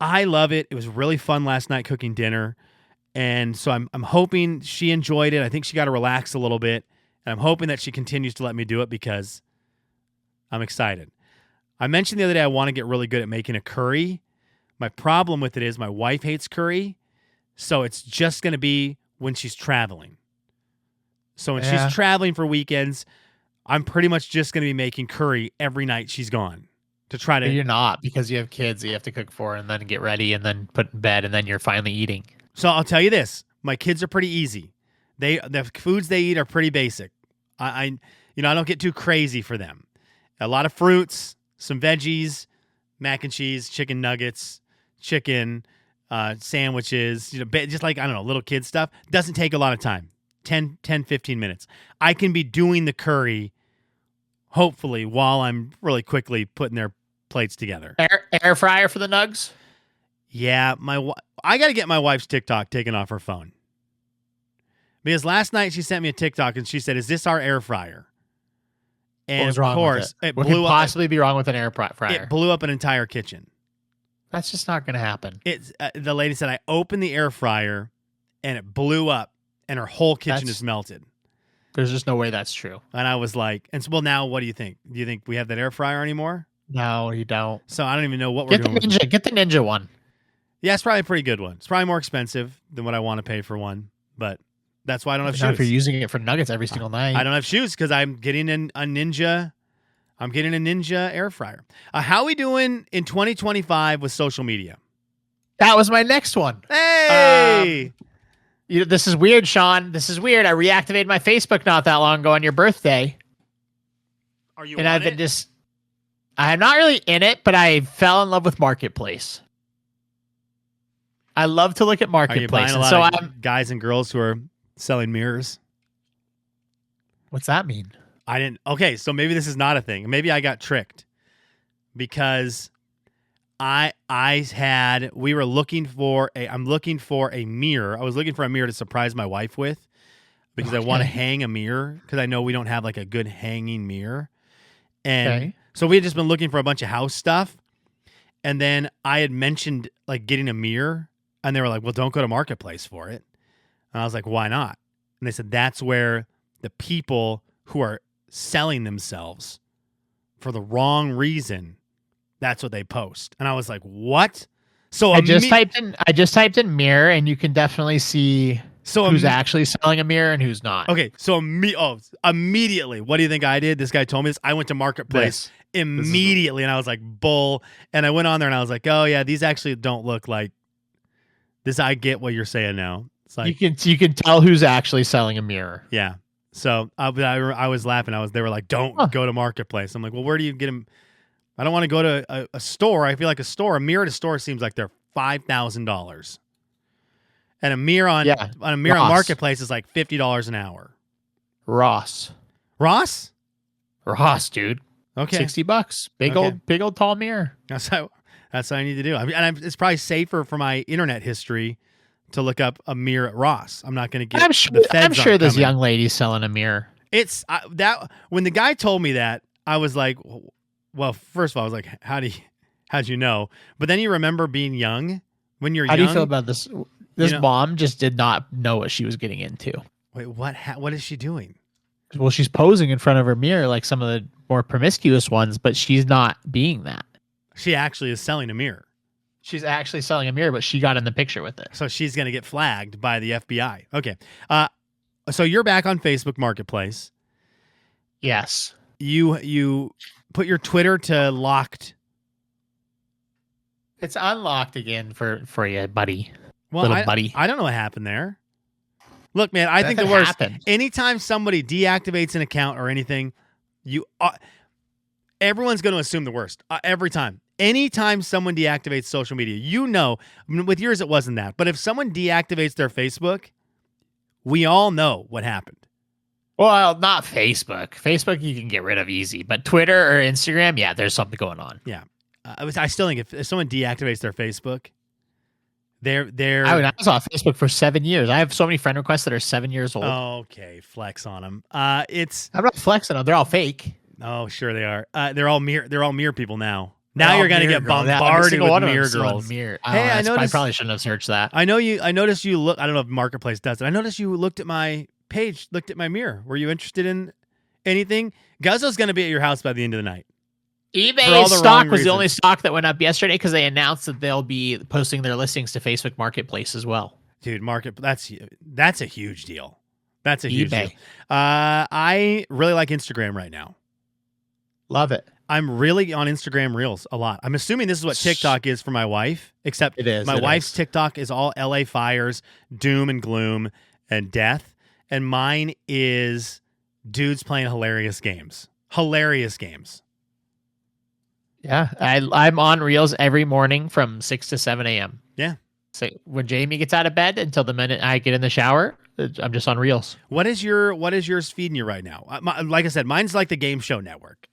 Speaker 2: I love it. It was really fun last night cooking dinner. And so I'm hoping she enjoyed it. I think she got to relax a little bit. And I'm hoping that she continues to let me do it because I'm excited. I mentioned the other day I want to get really good at making a curry. My problem with it is my wife hates curry. So it's just going to be when she's traveling. So when she's traveling for weekends, I'm pretty much just going to be making curry every night she's gone to try to.
Speaker 3: But you're not, because you have kids that you have to cook for and then get ready and then put in bed and then you're finally eating.
Speaker 2: So I'll tell you this: my kids are pretty easy. The foods they eat are pretty basic. I don't get too crazy for them. A lot of fruits, some veggies, mac and cheese, chicken nuggets, chicken sandwiches. Just like, I don't know, little kid stuff. Doesn't take a lot of time. 10, 15 minutes. I can be doing the curry, hopefully, while I'm really quickly putting their plates together.
Speaker 3: Air fryer for the nugs?
Speaker 2: Yeah, I got to get my wife's TikTok taken off her phone. Because last night she sent me a TikTok and she said, "Is this our air fryer?" And
Speaker 3: What was
Speaker 2: of
Speaker 3: wrong
Speaker 2: course,
Speaker 3: with it?
Speaker 2: it
Speaker 3: What
Speaker 2: blew
Speaker 3: could
Speaker 2: up.
Speaker 3: possibly be wrong with an air fryer?
Speaker 2: It blew up an entire kitchen.
Speaker 3: That's just not going to happen.
Speaker 2: The lady said I opened the air fryer and it blew up and her whole kitchen is melted.
Speaker 3: There's just no way that's true.
Speaker 2: And I was like, well, now what do you think? Do you think we have that air fryer anymore?
Speaker 3: No, you don't.
Speaker 2: So I don't even know what we're doing.
Speaker 3: Get the Ninja one.
Speaker 2: Yeah, it's probably a pretty good one. It's probably more expensive than what I want to pay for one, but that's why I don't have
Speaker 3: Not if you're
Speaker 2: shoes.
Speaker 3: using it for nuggets every single night.
Speaker 2: I don't have shoes because I'm getting a Ninja. I'm getting a Ninja air fryer. How we doing in 2025 with social media?
Speaker 3: That was my next one.
Speaker 2: Hey,
Speaker 3: This is weird, Sean. This is weird. I reactivated my Facebook not that long ago on your birthday.
Speaker 2: are you?
Speaker 3: And
Speaker 2: on
Speaker 3: I've been
Speaker 2: it?
Speaker 3: I'm not really in it, but I fell in love with Marketplace. I love to look at
Speaker 2: Are you
Speaker 3: Marketplace.
Speaker 2: buying a
Speaker 3: And
Speaker 2: lot
Speaker 3: so
Speaker 2: of guys and girls who are selling mirrors?
Speaker 3: what's that mean?
Speaker 2: I didn't. Okay, so maybe this is not a thing. Maybe I got tricked because we were looking for I'm looking for a mirror. I was looking for a mirror to surprise my wife with because I want to hang a mirror because I know we don't have like a good hanging mirror. And so we had just been looking for a bunch of house stuff. And then I had mentioned like getting a mirror and they were like, well, don't go to Marketplace for it. And I was like, why not? And they said, that's where the people who are selling themselves for the wrong reason, that's what they post. And I was like, what? So
Speaker 3: I just typed in mirror, and you can definitely see who's actually selling a mirror and who's not.
Speaker 2: Okay, so immediately, what do you think I did? This guy told me this. I went to Marketplace immediately, and I was like, bull. And I went on there, and I was like, oh yeah, these actually don't look like this. I get what you're saying now. It's like
Speaker 3: you can tell who's actually selling a mirror.
Speaker 2: Yeah. So I was laughing. They were like, don't go to Marketplace. I'm like, well, where do you get them? I don't want to go to a store. I feel like a mirror at a store seems like they're $5,000. And a mirror on on Marketplace is like $50 an hour.
Speaker 3: Ross, dude.
Speaker 2: Okay.
Speaker 3: $60. Big old tall mirror.
Speaker 2: That's what I need to do. I mean, it's probably safer for my internet history to look up a mirror at Ross. I'm not going to get.
Speaker 3: I'm sure this young lady's selling a mirror.
Speaker 2: It's that when the guy told me that, I was like, well, first of all, I was like, how'd you know? But then you remember being young when you're
Speaker 3: How
Speaker 2: young.
Speaker 3: do you feel about this? This
Speaker 2: know-
Speaker 3: mom just did not know what she was getting into.
Speaker 2: Wait, what is she doing?
Speaker 3: Well, she's posing in front of her mirror like some of the more promiscuous ones, but she's not being that.
Speaker 2: She actually is selling a mirror.
Speaker 3: She's actually selling a mirror, but she got in the picture with it.
Speaker 2: So she's going to get flagged by the FBI. Okay. So you're back on Facebook Marketplace.
Speaker 3: Yes.
Speaker 2: You put your Twitter to locked.
Speaker 3: It's unlocked again for you, buddy.
Speaker 2: Well,
Speaker 3: Little buddy.
Speaker 2: I don't know what happened there. Look, man, I think the
Speaker 3: Nothing
Speaker 2: worst.
Speaker 3: happened.
Speaker 2: Anytime somebody deactivates an account or anything, everyone's going to assume the worst every time. Anytime someone deactivates social media, with yours it wasn't that. But if someone deactivates their Facebook, we all know what happened.
Speaker 3: Well, not Facebook. Facebook you can get rid of easy, but Twitter or Instagram, yeah, there's something going on.
Speaker 2: Yeah, I still think if someone deactivates their Facebook, they're.
Speaker 3: I was on Facebook for 7 years. I have so many friend requests that are 7 years old.
Speaker 2: Okay, flex on them.
Speaker 3: I'm not flexing them. They're all fake.
Speaker 2: Oh, sure they are. They're all mirror people now. Now you're gonna get bombarded with mirror girls.
Speaker 3: Hey,
Speaker 2: I noticed.
Speaker 3: I probably shouldn't have searched that.
Speaker 2: I noticed you look. I don't know if Marketplace does it. I noticed you looked at my page, looked at my mirror. Were you interested in anything? Guzzo's gonna be at your house by the end of the night.
Speaker 3: eBay stock was the only stock that went up yesterday because they announced that they'll be posting their listings to Facebook Marketplace as well.
Speaker 2: Dude, that's a huge deal. That's a huge deal.
Speaker 3: eBay.
Speaker 2: I really like Instagram right now.
Speaker 3: Love it.
Speaker 2: I'm really on Instagram Reels a lot. I'm assuming this is what TikTok is for my wife, except
Speaker 3: it is.
Speaker 2: My wife's TikTok is all LA fires, doom and gloom, and death. And mine is dudes playing hilarious games. Hilarious games.
Speaker 3: Yeah. I'm on Reels every morning from 6 to 7 a.m.
Speaker 2: Yeah.
Speaker 3: So when Jamie gets out of bed until the minute I get in the shower, I'm just on Reels.
Speaker 2: What is yours feeding you right now? Like I said, mine's like the Game Show Network.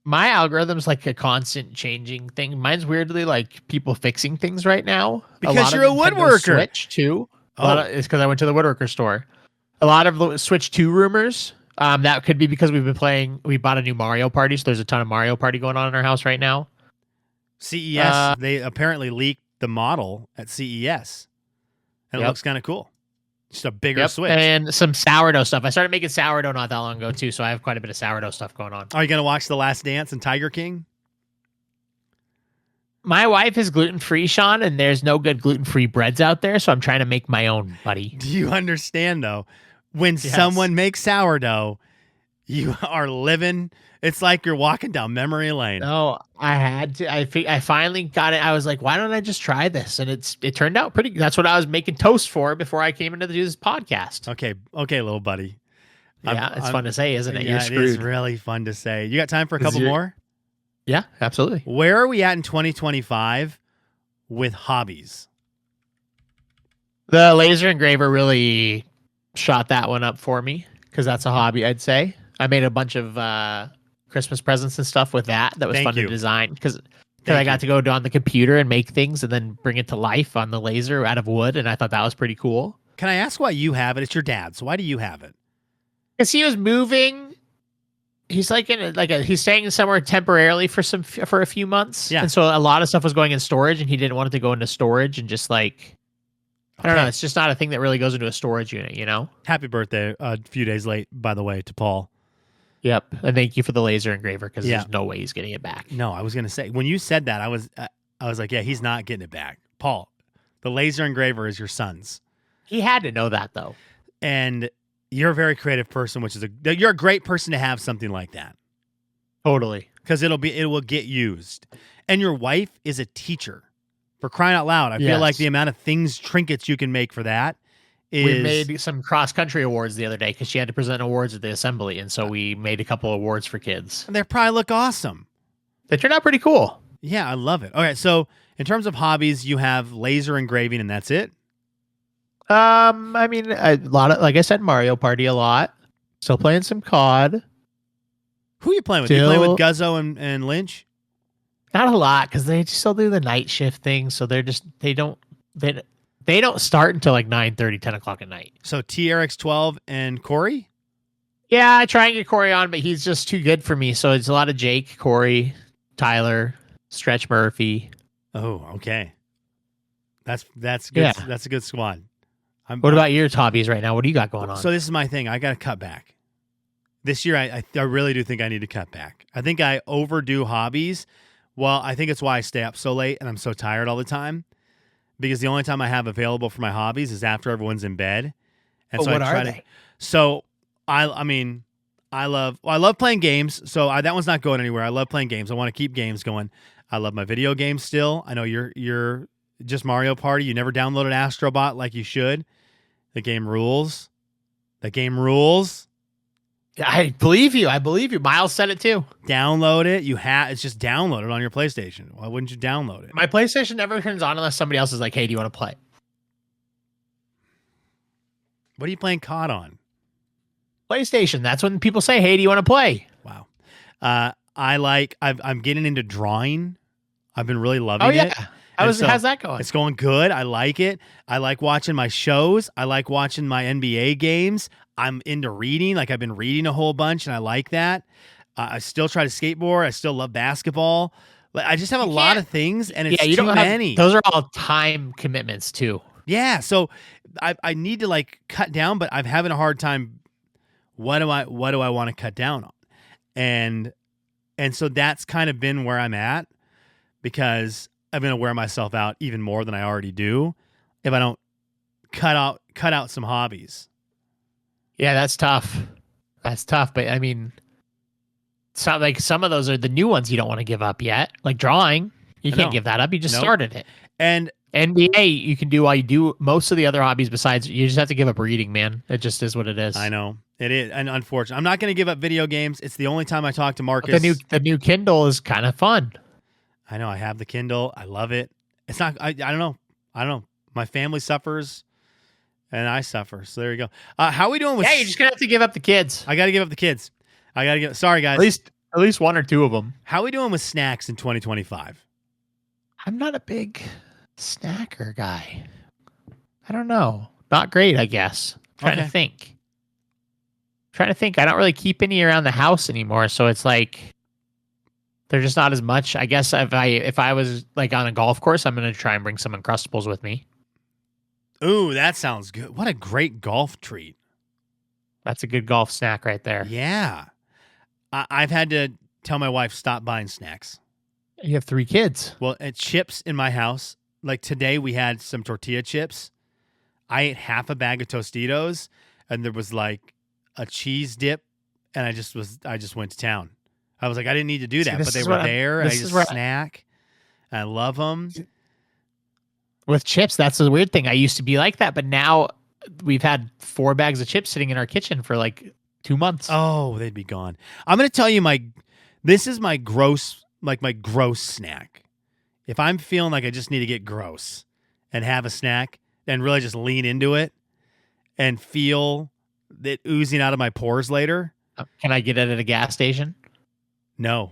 Speaker 3: My algorithm's like a constant changing thing. Mine's weirdly like people fixing things right now.
Speaker 2: Because you're a woodworker.
Speaker 3: Switch 2. It's because I went to the woodworker store. A lot of Switch 2 rumors. That could be because we bought a new Mario Party, so there's a ton of Mario Party going on in our house right now.
Speaker 2: CES, they apparently leaked the model at CES. And it looks kind of cool. Just a bigger Switch.
Speaker 3: And some sourdough stuff. I started making sourdough not that long ago, too, so I have quite a bit of sourdough stuff going on.
Speaker 2: Are you going to watch The Last Dance and Tiger King?
Speaker 3: My wife is gluten-free, Sean, and there's no good gluten-free breads out there, so I'm trying to make my own, buddy.
Speaker 2: Do you understand, though? When someone makes sourdough, you are living... It's like you're walking down memory lane.
Speaker 3: No, I had to. I finally got it. I was like, why don't I just try this? And it turned out pretty. That's what I was making toast for before I came in to do this podcast.
Speaker 2: Okay, little buddy.
Speaker 3: Yeah, it's fun to say, isn't it?
Speaker 2: Yeah,
Speaker 3: You're screwed.
Speaker 2: It is really fun to say. You got time for a couple more?
Speaker 3: Yeah, absolutely.
Speaker 2: Where are we at in 2025 with hobbies?
Speaker 3: The laser engraver really shot that one up for me because that's a hobby, I'd say. I made a bunch of Christmas presents and stuff with that. That was fun to design because I got to go on the computer and make things and then bring it to life on the laser out of wood, and I thought that was pretty cool.
Speaker 2: Can I ask why you have it? It's your dad, so why do you have it?
Speaker 3: Because he was moving. He's like he's staying somewhere temporarily for a few months.
Speaker 2: Yeah.
Speaker 3: And so a lot of stuff was going in storage, and he didn't want it to go into storage and just like I don't know. It's just not a thing that really goes into a storage unit, you know? Happy
Speaker 2: birthday a few days late, by the way, to Paul.
Speaker 3: Yep. And thank you for the laser engraver because there's no way he's getting it back.
Speaker 2: No, I was going to say, when you said that, I was like, yeah, he's not getting it back. Paul, the laser engraver is your son's.
Speaker 3: He had to know that, though.
Speaker 2: And you're a very creative person, you're a great person to have something like that.
Speaker 3: Totally.
Speaker 2: Because it will get used. And your wife is a teacher. For crying out loud, I feel like the amount of trinkets you can make for that is...
Speaker 3: We made some cross-country awards the other day because she had to present awards at the assembly, and so we made a couple awards for kids.
Speaker 2: They probably look awesome.
Speaker 3: They turned out pretty cool.
Speaker 2: Yeah, I love it. Okay, so in terms of hobbies, you have laser engraving, and that's it?
Speaker 3: I mean, a lot of, like I said, Mario Party a lot. Still playing some COD.
Speaker 2: Who are you playing with? You playing with Guzzo and Lynch?
Speaker 3: Not a lot because they still do the night shift thing, so they don't start until like 9:30, 10 o'clock at night.
Speaker 2: So TRX12 and Corey?
Speaker 3: Yeah, I try and get Corey on, but he's just too good for me. So it's a lot of Jake, Corey, Tyler, Stretch Murphy.
Speaker 2: Oh, okay. That's good.
Speaker 3: Yeah.
Speaker 2: That's a good squad.
Speaker 3: What about your hobbies right now? What do you got going on?
Speaker 2: So this is my thing. I got to cut back. This year, I really do think I need to cut back. I think I overdo hobbies. Well, I think it's why I stay up so late and I'm so tired all the time. Because the only time I have available for my hobbies is after everyone's in bed. And so
Speaker 3: what
Speaker 2: I try
Speaker 3: are
Speaker 2: to.
Speaker 3: they?
Speaker 2: So I love playing games. So that one's not going anywhere. I love playing games. I want to keep games going. I love my video games still. I know you're just Mario Party. You never downloaded Astrobot like you should. The game rules.
Speaker 3: I believe you. Miles said it too.
Speaker 2: Download it. It's just downloaded on your PlayStation. Why wouldn't you download it?
Speaker 3: My PlayStation never turns on unless somebody else is like, "Hey, do you want to play?"
Speaker 2: What are you playing COD on?
Speaker 3: PlayStation. That's when people say, "Hey, do you want to play?"
Speaker 2: Wow. I'm getting into drawing. I've been really loving
Speaker 3: Oh yeah.
Speaker 2: it.
Speaker 3: How's that going?
Speaker 2: It's going good. I like it. I like watching my shows. I like watching my NBA games. I'm into reading. Like I've been reading a whole bunch, and I like that. I still try to skateboard. I still love basketball. Like I just have a lot of things, and it's
Speaker 3: you
Speaker 2: too
Speaker 3: don't
Speaker 2: many.
Speaker 3: Those are all time commitments too.
Speaker 2: Yeah, so I need to like cut down, but I'm having a hard time. What do I want to cut down on? And so that's kind of been where I'm at because I'm going to wear myself out even more than I already do if I don't cut out some hobbies.
Speaker 3: Yeah, that's tough. But I mean, it's not like some of those are the new ones you don't want to give up yet. Like drawing, you can't give that up. You just started it.
Speaker 2: And
Speaker 3: NBA, you can do while you do most of the other hobbies besides, you just have to give up reading, man. It just is what it is.
Speaker 2: I know. It is. And unfortunately, I'm not going to give up video games. It's the only time I talk to Marcus.
Speaker 3: The new Kindle is kind of fun.
Speaker 2: I know. I have the Kindle. I love it. It's not, I don't know. My family suffers and I suffer. So there you go. How are we doing with...
Speaker 3: Yeah, you're just going to have to give up the kids.
Speaker 2: I got to give up the kids. Sorry, guys.
Speaker 3: At least one or two of them.
Speaker 2: How are we doing with snacks in 2025?
Speaker 3: I'm not a big snacker guy. I don't know. Not great, I guess. Trying to think. I don't really keep any around the house anymore, so it's like they're just not as much. I guess if I was like on a golf course, I'm going to try and bring some Uncrustables with me.
Speaker 2: Ooh, that sounds good. What a great golf treat.
Speaker 3: That's a good golf snack right there.
Speaker 2: Yeah. I've had to tell my wife, stop buying snacks.
Speaker 3: You have 3 kids.
Speaker 2: Well, chips in my house. Like today we had some tortilla chips. I ate half a bag of Tostitos and there was like a cheese dip and I just went to town. I was like, I didn't need to do that, but they were there. And I just snack. I love them.
Speaker 3: With chips, that's the weird thing. I used to be like that, but now we've had 4 bags of chips sitting in our kitchen for like 2 months.
Speaker 2: Oh, they'd be gone. I'm going to tell you this is my gross snack. If I'm feeling like I just need to get gross and have a snack and really just lean into it and feel it oozing out of my pores later.
Speaker 3: Can I get it at a gas station?
Speaker 2: No.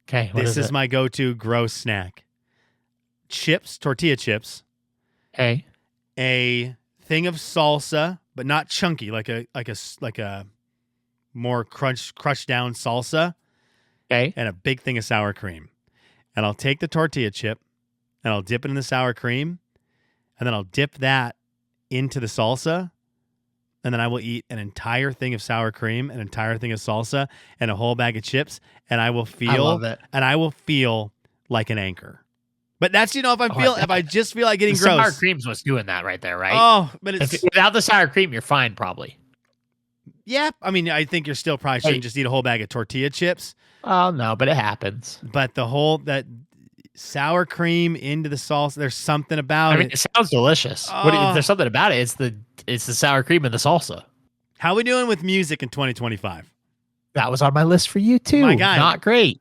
Speaker 3: Okay.
Speaker 2: This is my go-to gross snack. Chips, tortilla chips.
Speaker 3: Okay.
Speaker 2: A thing of salsa, but not chunky, like a more crushed down salsa.
Speaker 3: Okay.
Speaker 2: And a big thing of sour cream. And I'll take the tortilla chip and I'll dip it in the sour cream. And then I'll dip that into the salsa. And then I will eat an entire thing of sour cream, an entire thing of salsa, and a whole bag of chips. And I will feel,
Speaker 3: I love it.
Speaker 2: And I will feel like an anchor. But that's, if I just feel like getting gross.
Speaker 3: Sour cream's what's doing that right there, right?
Speaker 2: Oh, but it's
Speaker 3: without the sour cream, you're fine probably.
Speaker 2: Yeah, I mean, I think you're still probably shouldn't just eat a whole bag of tortilla chips.
Speaker 3: Oh no, but it happens.
Speaker 2: But that sour cream into the salsa, there's something about it.
Speaker 3: It sounds delicious.
Speaker 2: Oh.
Speaker 3: There's something about it. It's the sour cream and the salsa.
Speaker 2: How are we doing with music in 2025?
Speaker 3: That was on my list for you too.
Speaker 2: My God.
Speaker 3: Not great.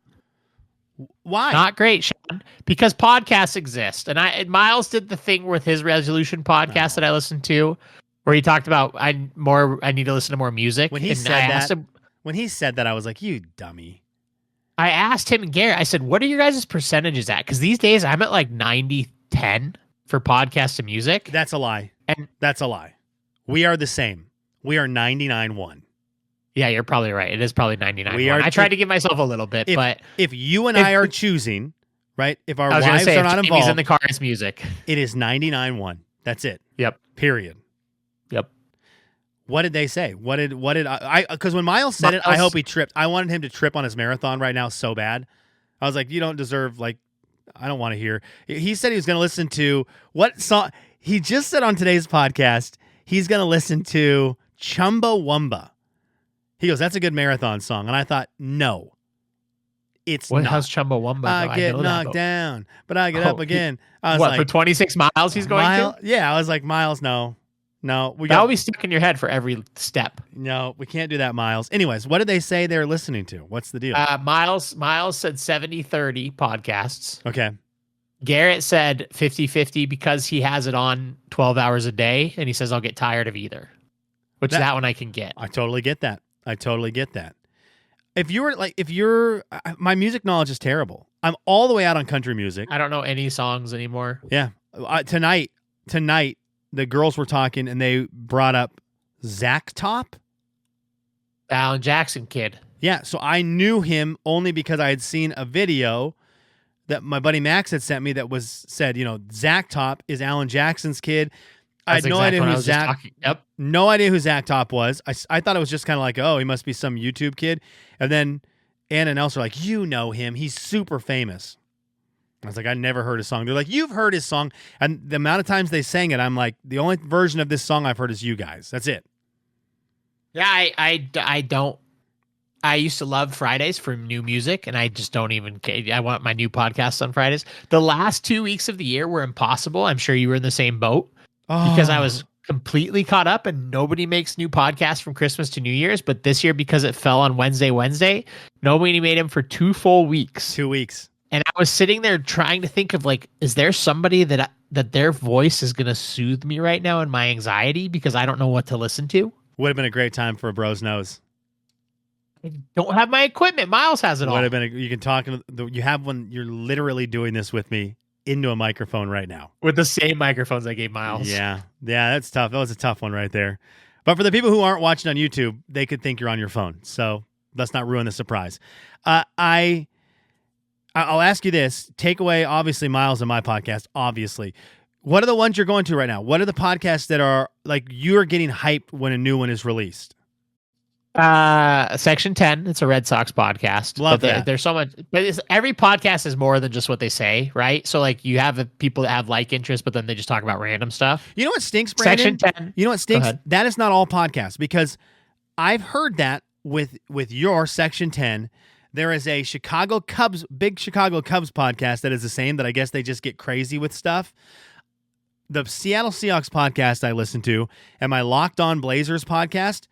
Speaker 2: Why?
Speaker 3: Not great, Sean. Because podcasts exist. And Miles did the thing with his resolution podcast that I listened to, where he talked about I need to listen to more music.
Speaker 2: When he said that, I was like, you dummy.
Speaker 3: I asked him and Garrett, I said, what are your guys' percentages at? Because these days I'm at like 90-10 for podcasts and music.
Speaker 2: That's a lie. That's a lie. We are the same. We are 99-1.
Speaker 3: Yeah, you're probably right. It is probably 99.
Speaker 2: We are-
Speaker 3: I tried to give myself a little bit, but
Speaker 2: if you and I are choosing, right? If our
Speaker 3: I was going to
Speaker 2: wives
Speaker 3: say,
Speaker 2: are
Speaker 3: if
Speaker 2: not
Speaker 3: Jamie's
Speaker 2: involved,
Speaker 3: in the car, it's music.
Speaker 2: it is 99-1. That's it.
Speaker 3: Yep.
Speaker 2: Period.
Speaker 3: Yep.
Speaker 2: What did they say? What did I? Because when Miles said it, I hope he tripped. I wanted him to trip on his marathon right now so bad. I was like, you don't deserve, like, I don't want to hear. He said he was going to listen to what song? He just said on today's podcast he's going to listen to Chumbawamba. He goes, that's a good marathon song. And I thought, no, it's
Speaker 3: What?
Speaker 2: not.
Speaker 3: How's Chumbawamba?
Speaker 2: I get knocked down, but I get up again. I was
Speaker 3: what,
Speaker 2: like,
Speaker 3: for 26 miles he's going to?
Speaker 2: Yeah, I was like, Miles, no.
Speaker 3: That'll be stuck in your head for every step.
Speaker 2: No, we can't do that, Miles. Anyways, what did they say they're listening to? What's the deal?
Speaker 3: Miles said 70-30 podcasts.
Speaker 2: Okay.
Speaker 3: Garrett said 50-50 because he has it on 12 hours a day, and he says, I'll get tired of either. Which that one I can get.
Speaker 2: I totally get that. My music knowledge is terrible. I'm all the way out on country music.
Speaker 3: I don't know any songs anymore.
Speaker 2: Yeah. Tonight, the girls were talking and they brought up Zach Top.
Speaker 3: Alan Jackson kid.
Speaker 2: Yeah. So I knew him only because I had seen a video that my buddy Max had sent me that said, Zach Top is Alan Jackson's kid. I had no idea who Zach.
Speaker 3: Yep.
Speaker 2: No idea who Zach Top was. I thought it was just kind of like, oh, he must be some YouTube kid. And then Anna and Elsa are like, you know him. He's super famous. I was like, I never heard his song. They're like, you've heard his song. And the amount of times they sang it, I'm like, the only version of this song I've heard is you guys. That's it.
Speaker 3: Yeah, I don't. I used to love Fridays for new music, and I just don't even care. I want my new podcasts on Fridays. The last 2 weeks of the year were impossible. I'm sure you were in the same boat because I was completely caught up, and nobody makes new podcasts from Christmas to New Year's. But this year, because it fell on Wednesday, nobody made them for 2 full weeks.
Speaker 2: 2 weeks.
Speaker 3: And I was sitting there trying to think of, like, is there somebody that their voice is going to soothe me right now in my anxiety because I don't know what to listen to?
Speaker 2: Would have been a great time for a bro's nose.
Speaker 3: I don't have my equipment. Miles has it all.
Speaker 2: Would have been. You can talk. You have one. You're literally doing this with me into a microphone right now
Speaker 3: with the same microphones I gave Miles.
Speaker 2: Yeah, that's tough. That was a tough one right there. But for the people who aren't watching on YouTube, they could think you're on your phone. So let's not ruin the surprise. I'll ask you this. Take away, obviously, Miles and my podcast, obviously. What are the ones you're going to right now? What are the podcasts that are, like, you're getting hyped when a new one is released?
Speaker 3: Section 10. It's a Red Sox podcast.
Speaker 2: Love that.
Speaker 3: There's so much, but every podcast is more than just what they say, right? So, like, you have people that have like interest, but then they just talk about random stuff.
Speaker 2: You know what stinks, Brandon?
Speaker 3: Section 10.
Speaker 2: You know what stinks? That is not all podcasts, because I've heard that with your Section 10. There is a big Chicago Cubs podcast that is the same, that I guess they just get crazy with stuff. The Seattle Seahawks podcast I listen to, and my Locked On Blazers podcast,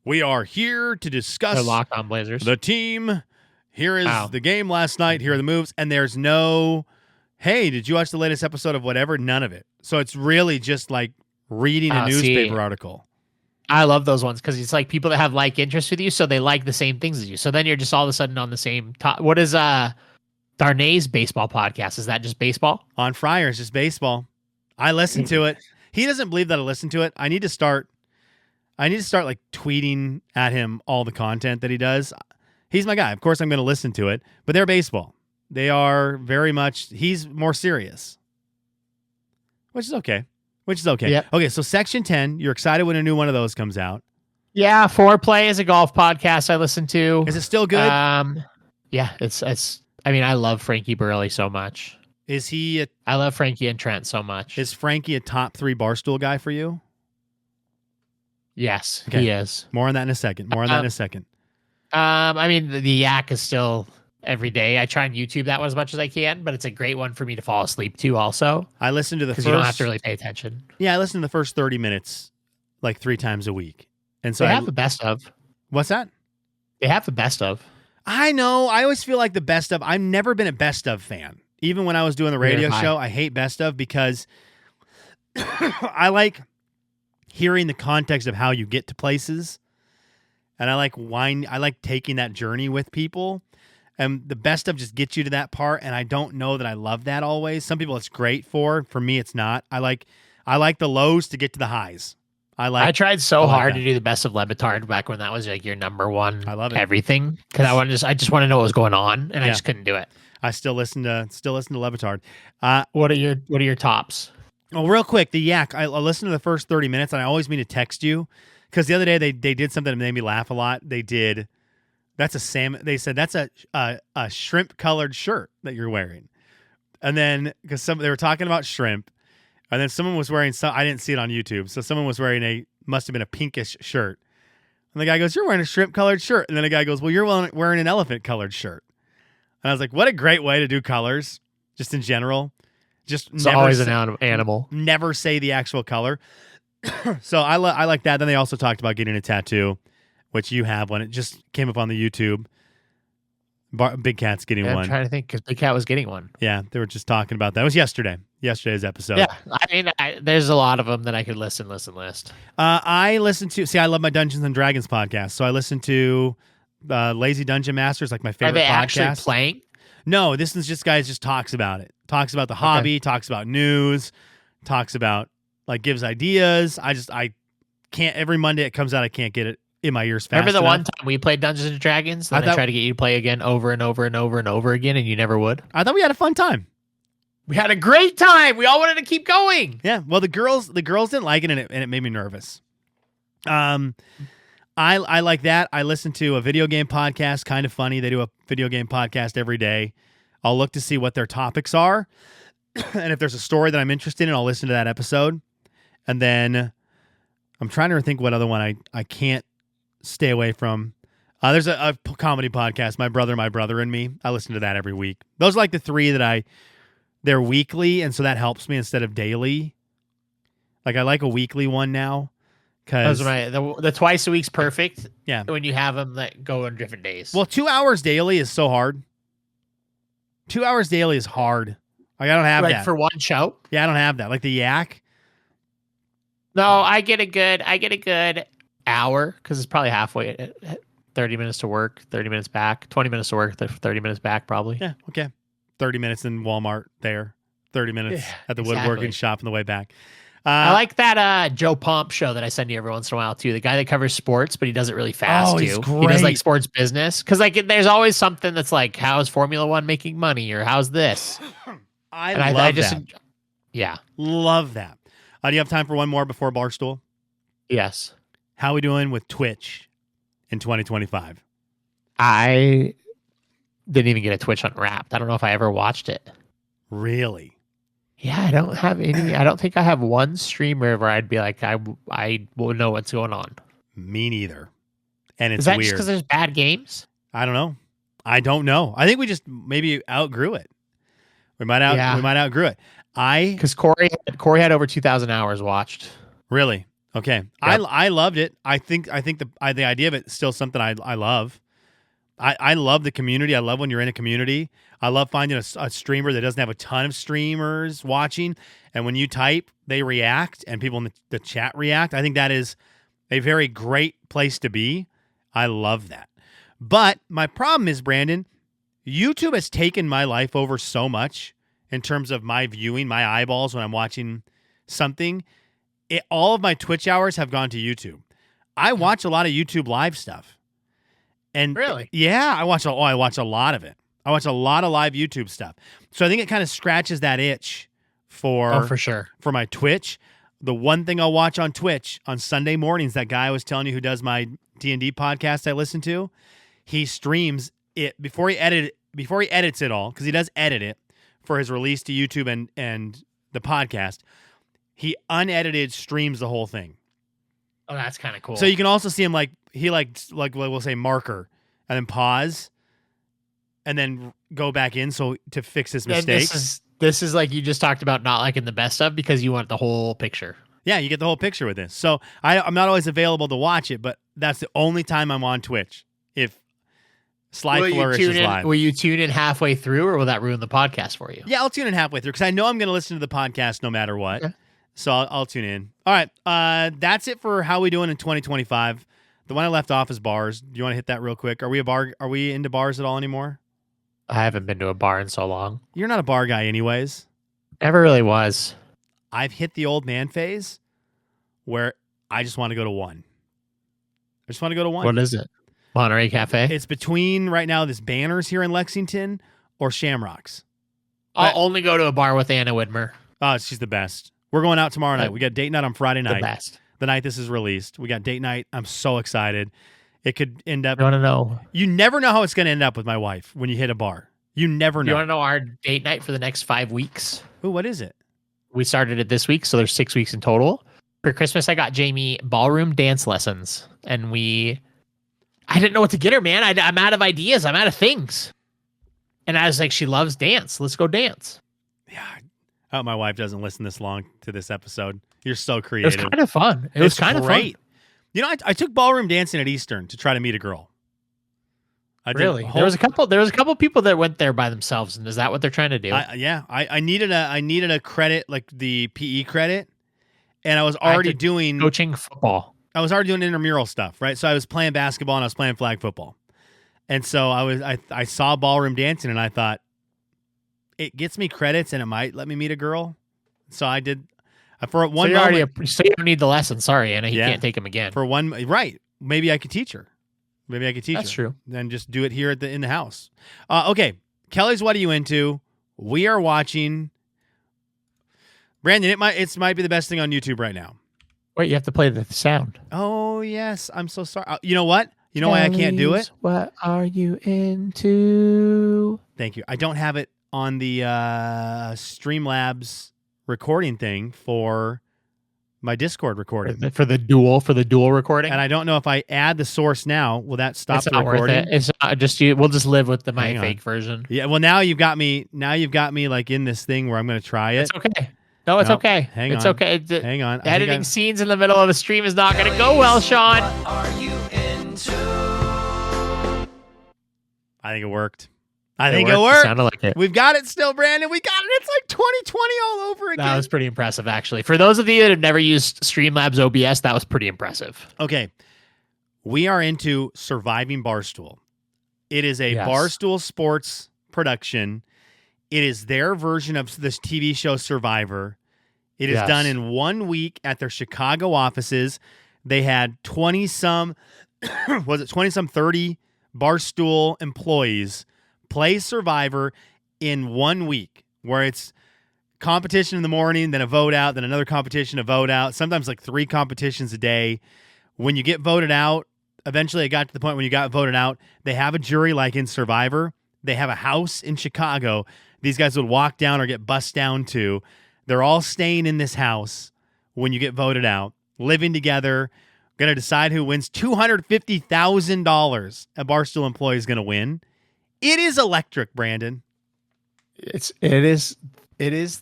Speaker 2: we are here to discuss
Speaker 3: the Locked On Blazers,
Speaker 2: the team. Here is the game last night. Here are the moves. And there's no, hey, did you watch the latest episode of whatever? None of it. So it's really just like reading a newspaper article.
Speaker 3: I love those ones because it's like people that have like interest with you, so they like the same things as you. So then you're just all of a sudden on the same top. What is Darnay's baseball podcast? Is that just baseball?
Speaker 2: On Fryer, it's just baseball. I listen to it. He doesn't believe that I listen to it. I need to start like tweeting at him all the content that he does. He's my guy. Of course I'm going to listen to it, but they're baseball. They are very much, he's more serious, which is okay. Yep. Okay, so Section 10, you're excited when a new one of those comes out.
Speaker 3: Yeah, Foreplay is a golf podcast I listen to.
Speaker 2: Is it still good?
Speaker 3: Yeah, it's I mean, I love Frankie Burley so much.
Speaker 2: I
Speaker 3: love Frankie and Trent so much.
Speaker 2: Is Frankie a top 3 Barstool guy for you?
Speaker 3: Yes,
Speaker 2: okay.
Speaker 3: He is.
Speaker 2: More on that in a second.
Speaker 3: I mean, the Yak is still every day. I try and YouTube that one as much as I can, but it's a great one for me to fall asleep to also.
Speaker 2: I listen to the first...
Speaker 3: you don't have to really pay attention.
Speaker 2: Yeah, I listen to the first 30 minutes like 3 times a week. And so
Speaker 3: they have the best of.
Speaker 2: What's that?
Speaker 3: They have the best of.
Speaker 2: I know. I always feel like the best of... I've never been a best of fan. Even when I was doing the radio show, I hate best of because I like hearing the context of how you get to places. And I like taking that journey with people. And the best of just gets you to that part, and I don't know that I love that always. Some people it's great for. For me, it's not. I like the lows to get to the highs.
Speaker 3: I tried so
Speaker 2: I like
Speaker 3: hard
Speaker 2: that.
Speaker 3: to do the best of Levitard back when that was like your number one.
Speaker 2: I love it.
Speaker 3: Everything because I just want to know what was going on, and I just couldn't do it.
Speaker 2: I still listen to Levitard.
Speaker 3: What are your tops?
Speaker 2: Well, real quick, the yak. I listened to the first 30 minutes, and I always mean to text you because the other day they did something that made me laugh a lot. They did. That's a salmon. They said that's a shrimp colored shirt that you're wearing, and then because they were talking about shrimp, and then someone was wearing some. I didn't see it on YouTube, so someone was wearing must have been a pinkish shirt, and the guy goes, "You're wearing a shrimp colored shirt," and then the guy goes, "Well, you're wearing an elephant colored shirt," and I was like, "What a great way to do colors, just in general." Just
Speaker 3: It's always an animal.
Speaker 2: Never say the actual color. So I like that. Then they also talked about getting a tattoo, which you have one. It just came up on the YouTube. Big Cat's getting one.
Speaker 3: I'm trying to think because Big Cat was getting one.
Speaker 2: Yeah, they were just talking about that. It was yesterday's episode.
Speaker 3: Yeah, I mean, there's a lot of them that I could list.
Speaker 2: I listen to. See, I love my Dungeons and Dragons podcast, so I listen to Lazy Dungeon Masters, like my favorite.
Speaker 3: Are they
Speaker 2: podcast.
Speaker 3: actually playing?
Speaker 2: No, this is just guys just talks about it. Talks about the hobby, talks about news, talks about like gives ideas. I can't every Monday it comes out, I can't get it in my ears fast.
Speaker 3: Remember the
Speaker 2: enough.
Speaker 3: one time we played Dungeons and Dragons? Then I tried to get you to play again over and over and over and over again, and you never would.
Speaker 2: I thought we had a fun time.
Speaker 3: We had a great time. We all wanted to keep going.
Speaker 2: Yeah. Well, the girls didn't like it, and it made me nervous. I like that. I listen to a video game podcast, Kind of Funny. They do a video game podcast every day. I'll look to see what their topics are. And if there's a story that I'm interested in, I'll listen to that episode. And then I'm trying to think what other one I can't stay away from. There's a comedy podcast, My Brother and Me. I listen to that every week. Those are like the three that they're weekly, and so that helps me instead of daily. Like I like a weekly one now.
Speaker 3: Those are the twice a week's perfect.
Speaker 2: Yeah.
Speaker 3: When you have them that go on different days.
Speaker 2: Well, 2 hours daily is so hard. 2 hours daily is hard. Like I don't have that.
Speaker 3: For one show?
Speaker 2: Yeah, I don't have that. Like the yak.
Speaker 3: No, I get a good hour because it's probably halfway. 30 minutes to work, 30 minutes back, 20 minutes to work, 30 minutes back probably.
Speaker 2: Yeah, okay. 30 minutes in Walmart there. 30 minutes at the
Speaker 3: exactly.
Speaker 2: woodworking shop on the way back.
Speaker 3: I like that Joe Pomp show that I send you every once in a while too. The guy that covers sports, but he does it really fast
Speaker 2: he's
Speaker 3: too.
Speaker 2: great.
Speaker 3: He does like sports business because like there's always something that's like, how's Formula One making money or how's this?
Speaker 2: I love that.
Speaker 3: Yeah,
Speaker 2: love that. Do you have time for one more before Barstool?
Speaker 3: Yes.
Speaker 2: How are we doing with Twitch in 2025?
Speaker 3: I didn't even get a Twitch Unwrapped. I don't know if I ever watched it.
Speaker 2: Really?
Speaker 3: Yeah, I don't have any. I don't think I have one streamer where I'd be like, I will know what's going on.
Speaker 2: Me neither. And it's
Speaker 3: Is that
Speaker 2: weird.
Speaker 3: just because there's bad games?
Speaker 2: I don't know. I think we just maybe outgrew it. We might outgrew it.
Speaker 3: Because Corey had over 2,000 hours watched.
Speaker 2: Really? Okay. Yep. I loved it. I think the idea of it is still something I love. I love the community. I love when you're in a community. I love finding a streamer that doesn't have a ton of streamers watching, and when you type, they react, and people in the chat react. I think that is a very great place to be. I love that. But my problem is, Brandon, YouTube has taken my life over so much in terms of my viewing, my eyeballs when I'm watching something. All of my Twitch hours have gone to YouTube. I watch a lot of YouTube live stuff. And
Speaker 3: really?
Speaker 2: Yeah, I watch a lot of it. I watch a lot of live YouTube stuff. So I think it kind of scratches that itch for
Speaker 3: sure.
Speaker 2: For my Twitch. The one thing I'll watch on Twitch on Sunday mornings, that guy I was telling you who does my D&D podcast I listen to, he streams it before he edits it all, because he does edit it for his release to YouTube and the podcast. He unedited streams the whole thing.
Speaker 3: Oh, that's kind of cool.
Speaker 2: So you can also see him like we'll say marker and then pause and then go back in to fix his mistakes.
Speaker 3: This is like you just talked about not liking the best of because you want the whole picture.
Speaker 2: Yeah, you get the whole picture with this. So I'm not always available to watch it, but that's the only time I'm on Twitch. If Sly Flourish is live.
Speaker 3: Will you tune in halfway through, or will that ruin the podcast for you?
Speaker 2: Yeah, I'll tune in halfway through because I know I'm going to listen to the podcast no matter what. Okay. So I'll tune in. All right, that's it for how we doing in 2025. The one I left off is bars. Do you want to hit that real quick? Are we into bars at all anymore?
Speaker 3: I haven't been to a bar in so long.
Speaker 2: You're not a bar guy anyways.
Speaker 3: Never really was.
Speaker 2: I've hit the old man phase where I just want to go to one. I just want to go to one.
Speaker 3: What is it? Monterey Cafe?
Speaker 2: It's between right now this Banners here in Lexington or Shamrocks.
Speaker 3: I'll only go to a bar with Anna Widmer.
Speaker 2: Oh, she's the best. We're going out tomorrow night. We got date night on Friday night.
Speaker 3: The best.
Speaker 2: The night this is released. We got date night. I'm so excited. It could end up.
Speaker 3: You want to know?
Speaker 2: You never know how it's going to end up with my wife when you hit a bar. You never know.
Speaker 3: You want to know our date night for the next 5 weeks?
Speaker 2: Ooh, what is it?
Speaker 3: We started it this week, so there's 6 weeks in total. For Christmas, I got Jamie ballroom dance lessons, and I didn't know what to get her, man. I'm out of ideas. I'm out of things. And I was like, she loves dance. Let's go dance.
Speaker 2: Yeah. I hope my wife doesn't listen this long to this episode. You're so creative.
Speaker 3: It was kind of fun. It was kind of
Speaker 2: great.
Speaker 3: fun.
Speaker 2: You know, I took ballroom dancing at Eastern to try to meet a girl.
Speaker 3: Really? There was a couple people that went there by themselves, and is that what they're trying to do?
Speaker 2: I needed a credit, like the PE credit, and I was already doing
Speaker 3: coaching football.
Speaker 2: I was already doing intramural stuff, right? So I was playing basketball and I was playing flag football. And so I saw ballroom dancing and I thought, it gets me credits and it might let me meet a girl. So I did for one moment.
Speaker 3: So you don't need the lesson. Sorry, Anna. You can't take them again.
Speaker 2: For one, right. Maybe I could teach her.
Speaker 3: That's true.
Speaker 2: Then just do it here in the house. Okay. Kelly's What Are You Into? We are watching. Brandon, it might be the best thing on YouTube right now.
Speaker 3: Wait, you have to play the sound.
Speaker 2: Oh, yes. I'm so sorry. You know what? You know why I can't do it?
Speaker 3: What are you into?
Speaker 2: Thank you. I don't have it on the Streamlabs recording thing for my Discord recording.
Speaker 3: For the dual recording?
Speaker 2: And I don't know if I add the source now, will that stop the recording?
Speaker 3: Worth it. It's not just you. We'll just live with my fake version.
Speaker 2: Yeah, well now you've got me like in this thing where I'm going to try it.
Speaker 3: It's okay. No, it's okay.
Speaker 2: It's
Speaker 3: okay.
Speaker 2: Hang on.
Speaker 3: Editing scenes in the middle of a stream is not going to go well, Sean.
Speaker 1: What are you into?
Speaker 2: I think it worked. It worked.
Speaker 3: It sounded like it.
Speaker 2: We've got it still, Brandon. We got it. It's like 2020 all over again.
Speaker 3: That was pretty impressive, actually. For those of you that have never used Streamlabs OBS, that was pretty impressive.
Speaker 2: Okay. We are into Surviving Barstool. It is a Barstool Sports production. It is their version of this TV show Survivor. It is done in 1 week at their Chicago offices. They had 20-some 30 Barstool employees play Survivor in 1 week, where it's competition in the morning, then a vote out, then another competition, a vote out, sometimes like 3 competitions a day. When you get voted out, eventually it got to the point when you got voted out, they have a jury like in Survivor. They have a house in Chicago these guys would walk down or get bussed down to. They're all staying in this house when you get voted out, living together, going to decide who wins. $250,000 a Barstool employee is going to win. It is electric, Brandon.
Speaker 3: It is. Is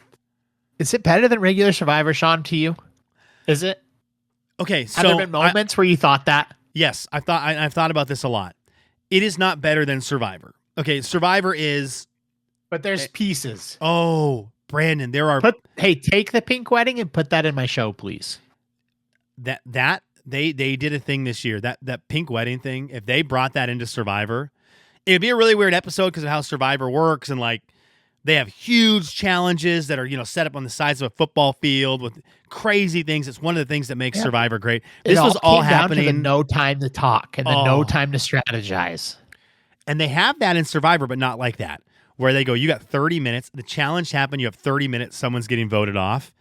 Speaker 3: it better than regular Survivor, Sean, to you? Is it?
Speaker 2: Okay, so
Speaker 3: have there been moments where you thought that?
Speaker 2: Yes, I've thought about this a lot. It is not better than Survivor. Okay, Survivor is,
Speaker 3: but there's pieces.
Speaker 2: Oh, Brandon, there are.
Speaker 3: Hey, take the pink wedding and put that in my show, please.
Speaker 2: They did a thing this year, that pink wedding thing. If they brought that into Survivor, it'd be a really weird episode because of how Survivor works, and like they have huge challenges that are set up on the sides of a football field with crazy things. It's one of the things that makes Survivor great. This was all happening.
Speaker 3: Down to the no time to talk and the no time to strategize.
Speaker 2: And they have that in Survivor, but not like that, where they go, you got 30 minutes. The challenge happened. You have 30 minutes. Someone's getting voted off.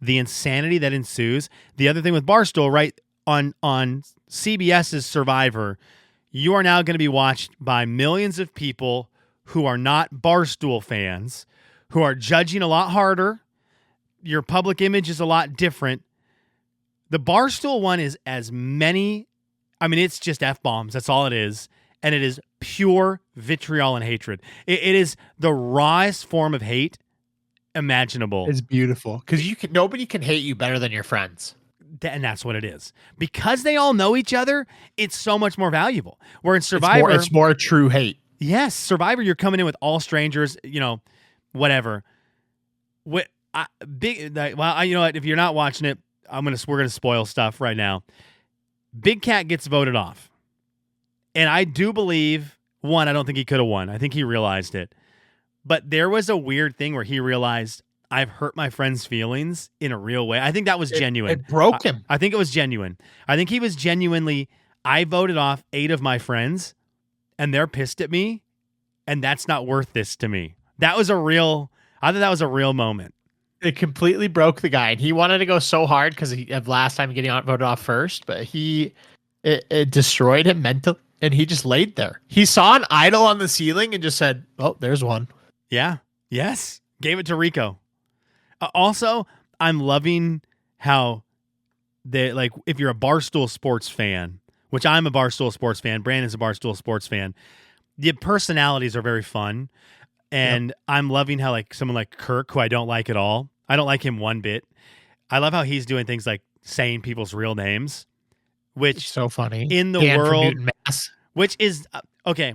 Speaker 2: The insanity that ensues. The other thing with Barstool, right, on CBS's Survivor, you are now going to be watched by millions of people who are not Barstool fans, who are judging a lot harder. Your public image is a lot different. The Barstool one is as many, it's just F-bombs. That's all it is. And it is pure vitriol and hatred. It is the rawest form of hate imaginable.
Speaker 3: It's beautiful because nobody can hate you better than your friends.
Speaker 2: And that's what it is. Because they all know each other, it's so much more valuable. Where in Survivor,
Speaker 3: it's more true hate.
Speaker 2: Yes, Survivor, you're coming in with all strangers, whatever. You know what? If you're not watching it, we're gonna spoil stuff right now. Big Cat gets voted off, and I do believe I don't think he could have won. I think he realized it, but there was a weird thing where he realized I've hurt my friend's feelings in a real way. I think that was genuine.
Speaker 3: It broke him.
Speaker 2: I think it was genuine. I think he was genuinely, I voted off 8 of my friends and they're pissed at me and that's not worth this to me. I thought that was a real moment.
Speaker 3: It completely broke the guy, and he wanted to go so hard because of last time getting voted off first, but it destroyed him mentally, and he just laid there. He saw an idol on the ceiling and just said, "Oh, there's one."
Speaker 2: Yeah. Yes. Gave it to Rico. Also, I'm loving how if you're a Barstool sports fan, which I'm a Barstool sports fan, Brandon's a Barstool sports fan, the personalities are very fun. And I'm loving how someone like Kirk, who I don't like at all, I don't like him one bit. I love how he's doing things like saying people's real names, which
Speaker 3: so funny
Speaker 2: in the
Speaker 3: Dan from
Speaker 2: world,
Speaker 3: Newton, Mass.
Speaker 2: which is okay.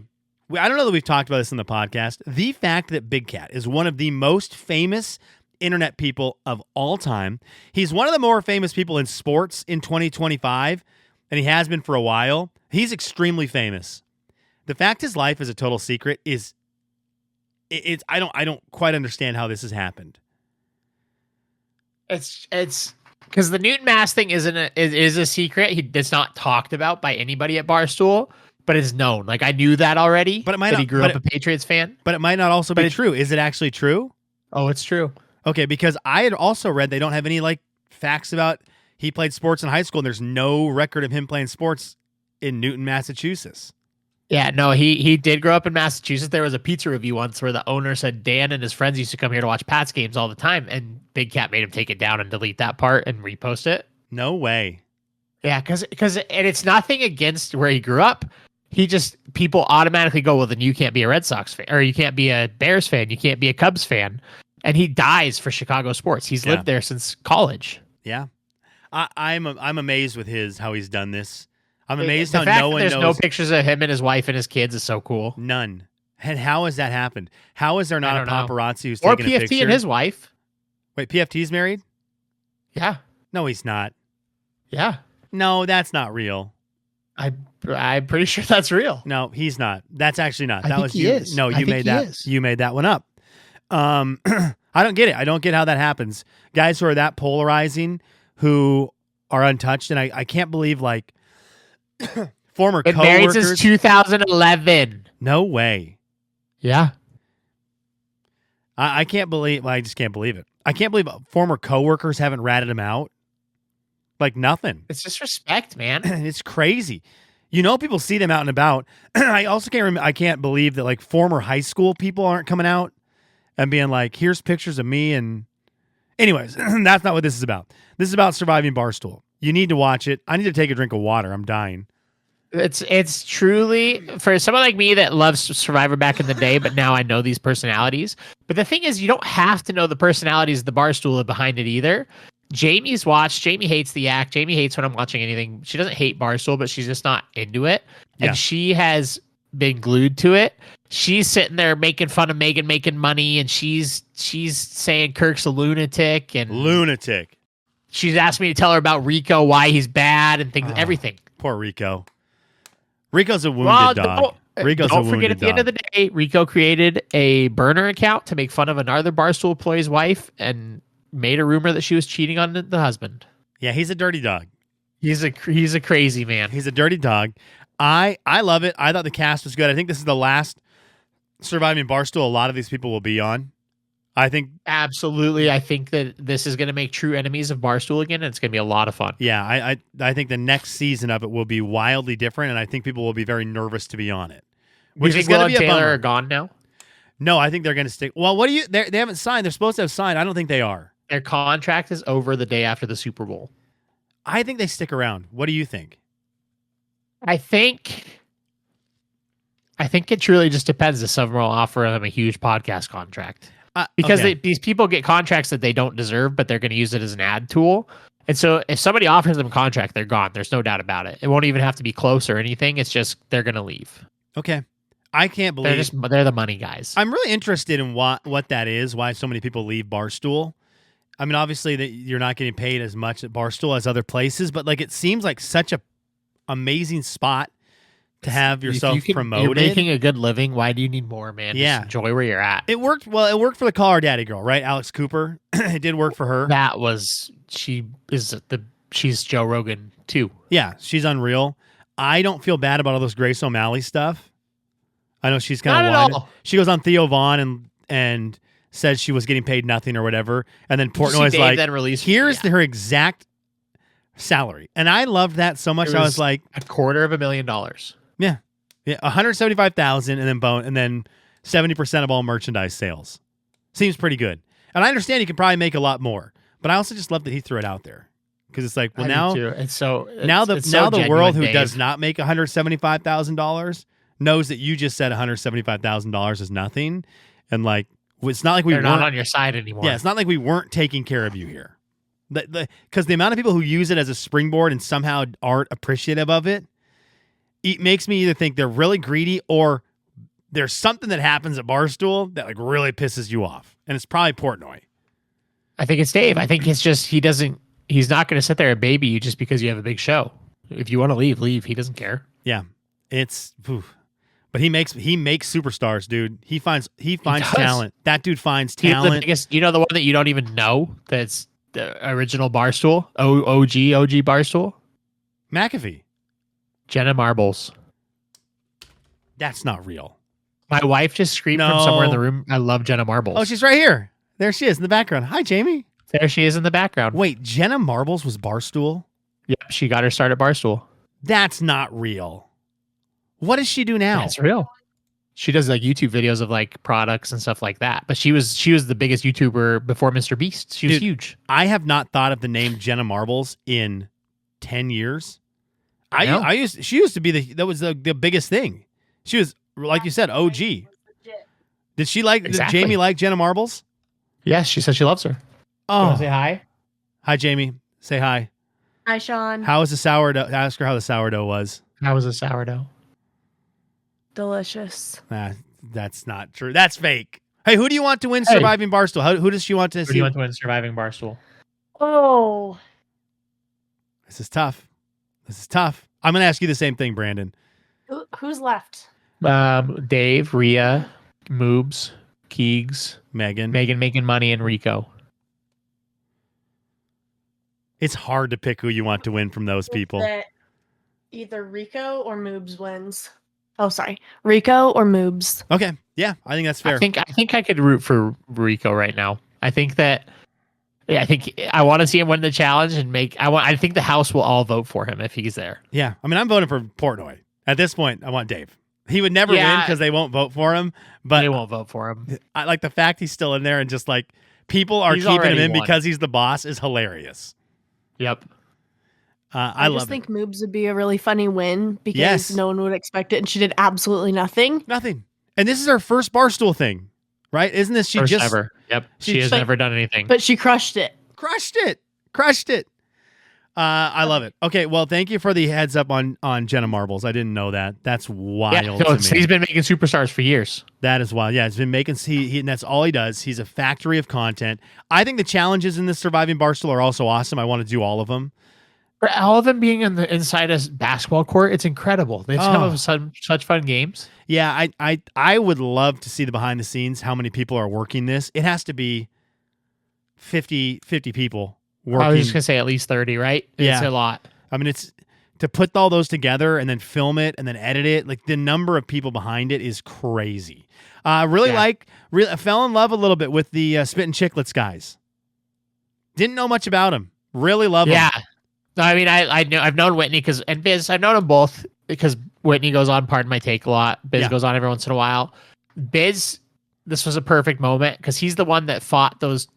Speaker 2: I don't know that we've talked about this in the podcast. The fact that Big Cat is one of the most famous internet people of all time. He's one of the more famous people in sports in 2025, and he has been for a while. He's extremely famous. The fact his life is a total secret is. I don't quite understand how this has happened.
Speaker 3: It's because the Newton Mass thing is a secret. It's not talked about by anybody at Barstool, but it's known. Like I knew that already.
Speaker 2: But it might
Speaker 3: that
Speaker 2: not,
Speaker 3: he grew up a Patriots fan.
Speaker 2: But it might not also be true. Is it actually true?
Speaker 3: Oh, it's true.
Speaker 2: Okay, because I had also read they don't have any facts about he played sports in high school, and there's no record of him playing sports in Newton, Massachusetts.
Speaker 3: Yeah, no, he did grow up in Massachusetts. There was a pizza review once where the owner said Dan and his friends used to come here to watch Pats games all the time, and Big Cat made him take it down and delete that part and repost it.
Speaker 2: No way.
Speaker 3: Yeah, because and it's nothing against where he grew up. People automatically go, well, then you can't be a Red Sox fan, or you can't be a Bears fan, you can't be a Cubs fan, and he dies for Chicago sports. He's lived there since college.
Speaker 2: Yeah, I'm amazed with how he's done this. I'm amazed
Speaker 3: the
Speaker 2: how
Speaker 3: fact
Speaker 2: no
Speaker 3: that
Speaker 2: one
Speaker 3: there's
Speaker 2: knows.
Speaker 3: no pictures of him and his wife and his kids is so cool.
Speaker 2: None. And how has that happened? How is there not a paparazzi who's
Speaker 3: or
Speaker 2: taking a picture?
Speaker 3: PFT and his wife.
Speaker 2: Wait, PFT's married?
Speaker 3: Yeah.
Speaker 2: No, he's not.
Speaker 3: Yeah.
Speaker 2: No, that's not real.
Speaker 3: I'm pretty sure that's real.
Speaker 2: No, he's not. That's actually not.
Speaker 3: I
Speaker 2: That
Speaker 3: think
Speaker 2: was
Speaker 3: he
Speaker 2: you.
Speaker 3: is.
Speaker 2: No,
Speaker 3: I
Speaker 2: you
Speaker 3: think
Speaker 2: made
Speaker 3: he
Speaker 2: that.
Speaker 3: is.
Speaker 2: You made that one up. I don't get it. I don't get how that happens. Guys who are that polarizing, who are untouched, and I can't believe former
Speaker 3: Been married since
Speaker 2: coworkers.
Speaker 3: 2011.
Speaker 2: No way.
Speaker 3: Yeah.
Speaker 2: I can't believe. Well, I just can't believe it. I can't believe former coworkers haven't ratted him out. Nothing.
Speaker 3: It's just respect, man.
Speaker 2: It's crazy. People see them out and about. I also I can't believe that former high school people aren't coming out and being like, here's pictures of me. And anyways, that's not what this is about. This is about surviving Barstool. You need to watch it. I need to take a drink of water. I'm dying.
Speaker 3: It's truly for someone like me that loves Survivor back in the day, but now I know these personalities. But the thing is, you don't have to know the personalities of the Barstool behind it either. Jamie's watched. Jamie hates the act. Jamie hates when I'm watching anything. She doesn't hate Barstool, but she's just not into it.
Speaker 2: Yeah.
Speaker 3: And she has been glued to it. She's sitting there making fun of Megan making money, and she's saying Kirk's a lunatic and
Speaker 2: lunatic.
Speaker 3: She's asked me to tell her about Rico, why he's bad and things, everything.
Speaker 2: Poor Rico. Rico's a wounded dog.
Speaker 3: Don't forget, at the end of the day, Rico created a burner account to make fun of another Barstool employee's wife and made a rumor that she was cheating on the husband.
Speaker 2: Yeah, he's a dirty dog.
Speaker 3: He's a crazy man.
Speaker 2: He's a dirty dog. I love it. I thought the cast was good. I think this is the last Surviving Barstool a lot of these people will be on. I think
Speaker 3: absolutely. I think that this is going to make true enemies of Barstool again, and it's going to be a lot of fun.
Speaker 2: Yeah, I think the next season of it will be wildly different, and I think people will be very nervous to be on it.
Speaker 3: Which is going to be a bummer. Are gone now?
Speaker 2: No, I think they're going to stick. Well, what do you? They haven't signed. They're supposed to have signed. I don't think they are.
Speaker 3: Their contract is over the day after the Super Bowl.
Speaker 2: I think they stick around. What do you think?
Speaker 3: I think it truly just depends if someone will offer them a huge podcast contract. Because these people get contracts that they don't deserve, but they're going to use it as an ad tool. And so if somebody offers them a contract, they're gone. There's no doubt about it. It won't even have to be close or anything. It's just they're going to leave.
Speaker 2: Okay. I can't believe
Speaker 3: they're the money guys.
Speaker 2: I'm really interested in what that is, why so many people leave Barstool. I mean, obviously that you're not getting paid as much at Barstool as other places, but it seems like such a amazing spot to have yourself
Speaker 3: You're
Speaker 2: promoted.
Speaker 3: making a good living. Why do you need more, man?
Speaker 2: Yeah.
Speaker 3: Just enjoy where you're at.
Speaker 2: It worked. Well, it worked for the Call Her Daddy girl, right? Alex Cooper. It did work for her.
Speaker 3: She's Joe Rogan too.
Speaker 2: Yeah, she's unreal. I don't feel bad about all this Grace O'Malley stuff. I know she's kind of
Speaker 3: Not at
Speaker 2: whining.
Speaker 3: all.
Speaker 2: She goes on Theo Vaughn and says she was getting paid nothing or whatever, and then Portnoy's
Speaker 3: Dave
Speaker 2: like,
Speaker 3: then released-
Speaker 2: "Here's
Speaker 3: yeah.
Speaker 2: her exact salary," and I loved that so much.
Speaker 3: It
Speaker 2: I was like,
Speaker 3: $250,000.
Speaker 2: "Yeah, 175,000, and then 70% of all merchandise sales seems pretty good." And I understand you can probably make a lot more, but I also just love that he threw it out there because it's like, well, now the world who does not make $175,000 knows that you just said $175,000 is nothing, and like it's not like
Speaker 3: They're not on your side anymore.
Speaker 2: Yeah, it's not like we weren't taking care of you here. Because the amount of people who use it as a springboard and somehow aren't appreciative of it, it makes me either think they're really greedy or there's something that happens at Barstool that like really pisses you off, and it's probably Portnoy.
Speaker 3: I think it's Dave. I think it's just he's not going to sit there and baby you just because you have a big show. If you want to leave. He doesn't care.
Speaker 2: Yeah, it's. Oof. But he makes superstars, dude. He finds talent. That dude finds talent.
Speaker 3: The biggest, the one that you don't even know that's the original Barstool, OG Barstool,
Speaker 2: McAfee.
Speaker 3: Jenna Marbles.
Speaker 2: That's not real.
Speaker 3: My wife just screamed from somewhere in the room. I love Jenna Marbles.
Speaker 2: Oh, she's right here. There she is in the background. Hi, Jamie.
Speaker 3: There she is in the background.
Speaker 2: Wait, Jenna Marbles was Barstool?
Speaker 3: Yep, she got her start at Barstool.
Speaker 2: That's not real. What does she do now?
Speaker 3: That's real. She does like YouTube videos of like products and stuff like that. But she was the biggest YouTuber before Mr. Beast. She was huge.
Speaker 2: I have not thought of the name Jenna Marbles in 10 years. She used to be the biggest thing. She was, like you said, OG. Did Jamie like Jenna Marbles?
Speaker 3: Yes, she said she loves her.
Speaker 2: Oh,
Speaker 3: You want to say hi?
Speaker 2: Hi, Jamie. Say hi.
Speaker 4: Hi, Sean.
Speaker 2: How was the sourdough? Ask her how the sourdough was.
Speaker 3: How was the sourdough?
Speaker 4: Delicious.
Speaker 2: That's not true. That's fake. Hey, who do you want to win Surviving Barstool? Who does she want to see?
Speaker 3: Who do you want to win Surviving Barstool?
Speaker 4: Oh.
Speaker 2: This is tough. I'm going to ask you the same thing, Brandon.
Speaker 4: Who's left?
Speaker 3: Dave, Rhea, Moobs, Keegs,
Speaker 2: Megan
Speaker 3: making money, and Rico.
Speaker 2: It's hard to pick who you want to win from those people.
Speaker 4: That either Rico or Moobs wins. Oh, sorry. Rico or Moobs.
Speaker 2: Okay. Yeah, I think that's fair.
Speaker 3: I think I could root for Rico right now. I think I want to see him win the challenge and I think the house will all vote for him if he's there.
Speaker 2: Yeah. I mean, I'm voting for Portnoy. At this point, I want Dave. He would never win because they won't vote for him. But
Speaker 3: they won't vote for him.
Speaker 2: I like the fact he's still in there and just like people are keeping him in because he's the boss is hilarious.
Speaker 3: Yep.
Speaker 2: I
Speaker 4: just think Moobs would be a really funny win because no one would expect it, and she did absolutely nothing.
Speaker 2: Nothing. And this is her first Barstool thing, right? Isn't this
Speaker 3: first ever? Yep. She has never done anything.
Speaker 4: But she crushed it.
Speaker 2: Crushed it. I love it. Okay, well, thank you for the heads up on Jenna Marbles. I didn't know that. That's wild to me.
Speaker 3: He's been making superstars for years.
Speaker 2: That is wild. Yeah, he's been making and that's all he does. He's a factory of content. I think the challenges in this Surviving Barstool are also awesome. I want to do all of them.
Speaker 3: For all of them being inside a basketball court, it's incredible. They have such fun games.
Speaker 2: Yeah, I would love to see the behind the scenes, how many people are working this. It has to be 50 people working.
Speaker 3: I was just going to say at least 30, right?
Speaker 2: Yeah.
Speaker 3: It's a lot.
Speaker 2: I mean, it's to put all those together and then film it and then edit it. Like the number of people behind it is crazy. I fell in love a little bit with the Spittin' Chicklets guys. Didn't know much about them. Really love them.
Speaker 3: Yeah. I mean, I've known Whitney and Biz. I've known them both because Whitney goes on Pardon My Take a lot. Biz goes on every once in a while. Biz, this was a perfect moment because he's the one that fought those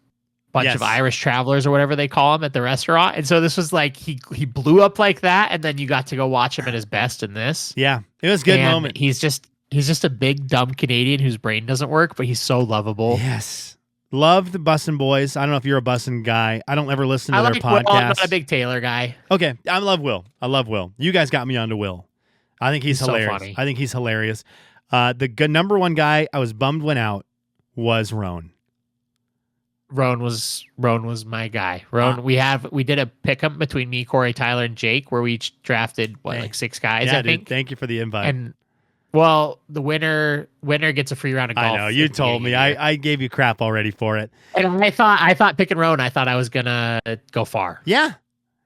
Speaker 3: bunch of Irish travelers or whatever they call him at the restaurant. And so this was like he blew up like that, and then you got to go watch him at his best in this.
Speaker 2: Yeah, it was a good moment.
Speaker 3: He's just a big dumb Canadian whose brain doesn't work, but he's so lovable.
Speaker 2: Yes. Love the Bussin' Boys. I don't know if you're a Bussin' guy. I don't ever listen to their podcast.
Speaker 3: I'm not a big Taylor guy.
Speaker 2: Okay. I love Will. You guys got me onto Will. I think he's hilarious.
Speaker 3: So funny.
Speaker 2: I think he's hilarious. The good number one guy I was bummed went out was Roan.
Speaker 3: Roan was my guy. Roan, we did a pick'em between me, Corey, Tyler, and Jake, where we each drafted like 6 guys.
Speaker 2: Yeah,
Speaker 3: I think.
Speaker 2: dude, thank you for the invite.
Speaker 3: And well, the winner gets a free round of golf.
Speaker 2: I know you told me. I gave you crap already for it.
Speaker 3: And I thought picking Roan, I thought I was gonna go far.
Speaker 2: Yeah,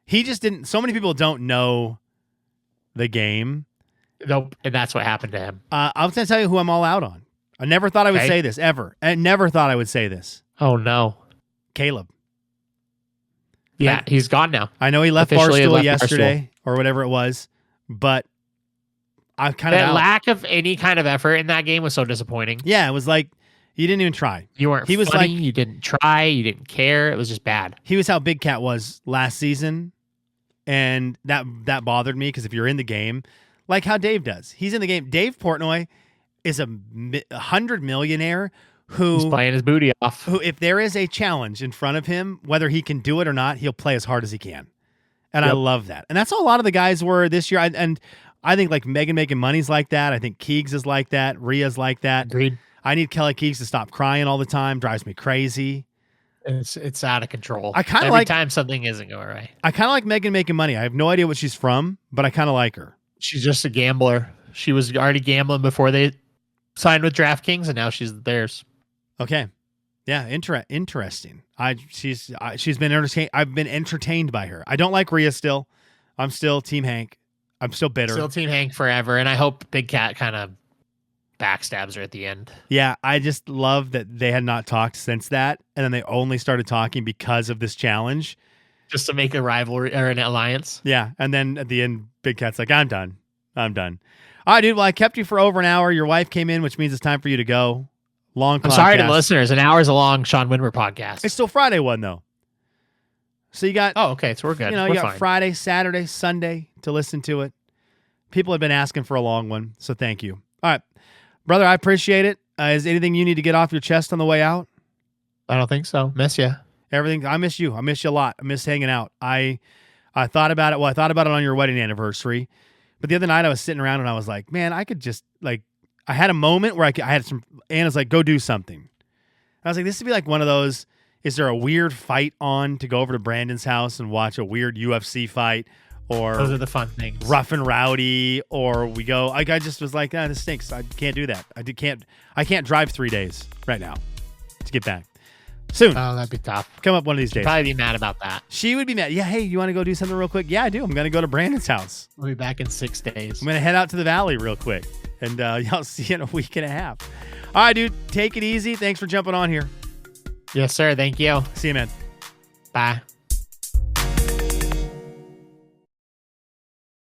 Speaker 2: he just didn't. So many people don't know the game.
Speaker 3: Nope, and that's what happened to him.
Speaker 2: I was going to tell you who I'm all out on. I never thought I would say this ever. I never thought I would say this.
Speaker 3: Oh no,
Speaker 2: Caleb.
Speaker 3: Yeah, he's gone now.
Speaker 2: I know he left
Speaker 3: Officially
Speaker 2: Barstool
Speaker 3: left
Speaker 2: yesterday or whatever it was, but I'm kind of
Speaker 3: that lack of any kind of effort in that game was so disappointing.
Speaker 2: Yeah, it was like you didn't even try.
Speaker 3: You weren't.
Speaker 2: He was
Speaker 3: funny,
Speaker 2: like
Speaker 3: you didn't try. You didn't care. It was just bad.
Speaker 2: He was how Big Cat was last season, and that bothered me because if you're in the game, like how Dave does, he's in the game. Dave Portnoy is a 100 millionaire who's
Speaker 3: playing his booty off.
Speaker 2: Who, if there is a challenge in front of him, whether he can do it or not, he'll play as hard as he can. And I love that. And that's how a lot of the guys were this year. And I think like Megan making money's like that. I think Keegs is like that. Rhea's like that.
Speaker 3: Agreed.
Speaker 2: I need Kelly Keegs to stop crying all the time. Drives me crazy.
Speaker 3: It's out of control.
Speaker 2: I kind of
Speaker 3: every time something isn't going right.
Speaker 2: I kind of like Megan making money. I have no idea what she's from, but I kind of like her.
Speaker 3: She's just a gambler. She was already gambling before they signed with DraftKings, and now she's theirs.
Speaker 2: Okay, yeah, interesting. She's been entertained. I've been entertained by her. I don't like Rhea still. I'm still Team Hank. I'm still bitter.
Speaker 3: Still Team Hank forever, and I hope Big Cat kind of backstabs her at the end.
Speaker 2: Yeah, I just love that they had not talked since that, and then they only started talking because of this challenge.
Speaker 3: Just to make a rivalry or an alliance.
Speaker 2: Yeah, and then at the end, Big Cat's like, I'm done. All right, dude, well, I kept you for over an hour. Your wife came in, which means it's time for you to go. Long podcast.
Speaker 3: I'm sorry to the listeners. An hour's a long Sean Winmer podcast.
Speaker 2: It's still Friday one, though. So you got...
Speaker 3: Oh, okay, so we're good.
Speaker 2: You
Speaker 3: we're
Speaker 2: got
Speaker 3: fine.
Speaker 2: Friday, Saturday, Sunday to listen to it. People have been asking for a long one, so thank you. All right. Brother, I appreciate it. Is anything you need to get off your chest on the way out?
Speaker 3: I don't think so. Miss you.
Speaker 2: Everything. I miss you. I miss you a lot. I miss hanging out. I thought about it. Well, I thought about it on your wedding anniversary. But the other night I was sitting around and I was like, man, I could just like, I had a moment where I had some, Anna's like, go do something. I was like, this would be like one of those, is there a weird fight on to go over to Brandon's house and watch a weird UFC fight? Or
Speaker 3: those are the fun things.
Speaker 2: Rough and Rowdy, or we go. Like I just was like, this stinks. I can't do that. I can't drive 3 days right now to get back. Soon.
Speaker 3: Oh, that'd be tough.
Speaker 2: Come up one of these days.
Speaker 3: Probably be mad about that.
Speaker 2: She would be mad. Yeah, hey, you want to go do something real quick? Yeah, I do. I'm going to go to Brandon's house.
Speaker 3: We'll be back in 6 days.
Speaker 2: I'm going to head out to the valley real quick, and I'll see you in a week and a half. All right, dude. Take it easy. Thanks for jumping on here.
Speaker 3: Yes, sir. Thank you.
Speaker 2: See you, man.
Speaker 3: Bye.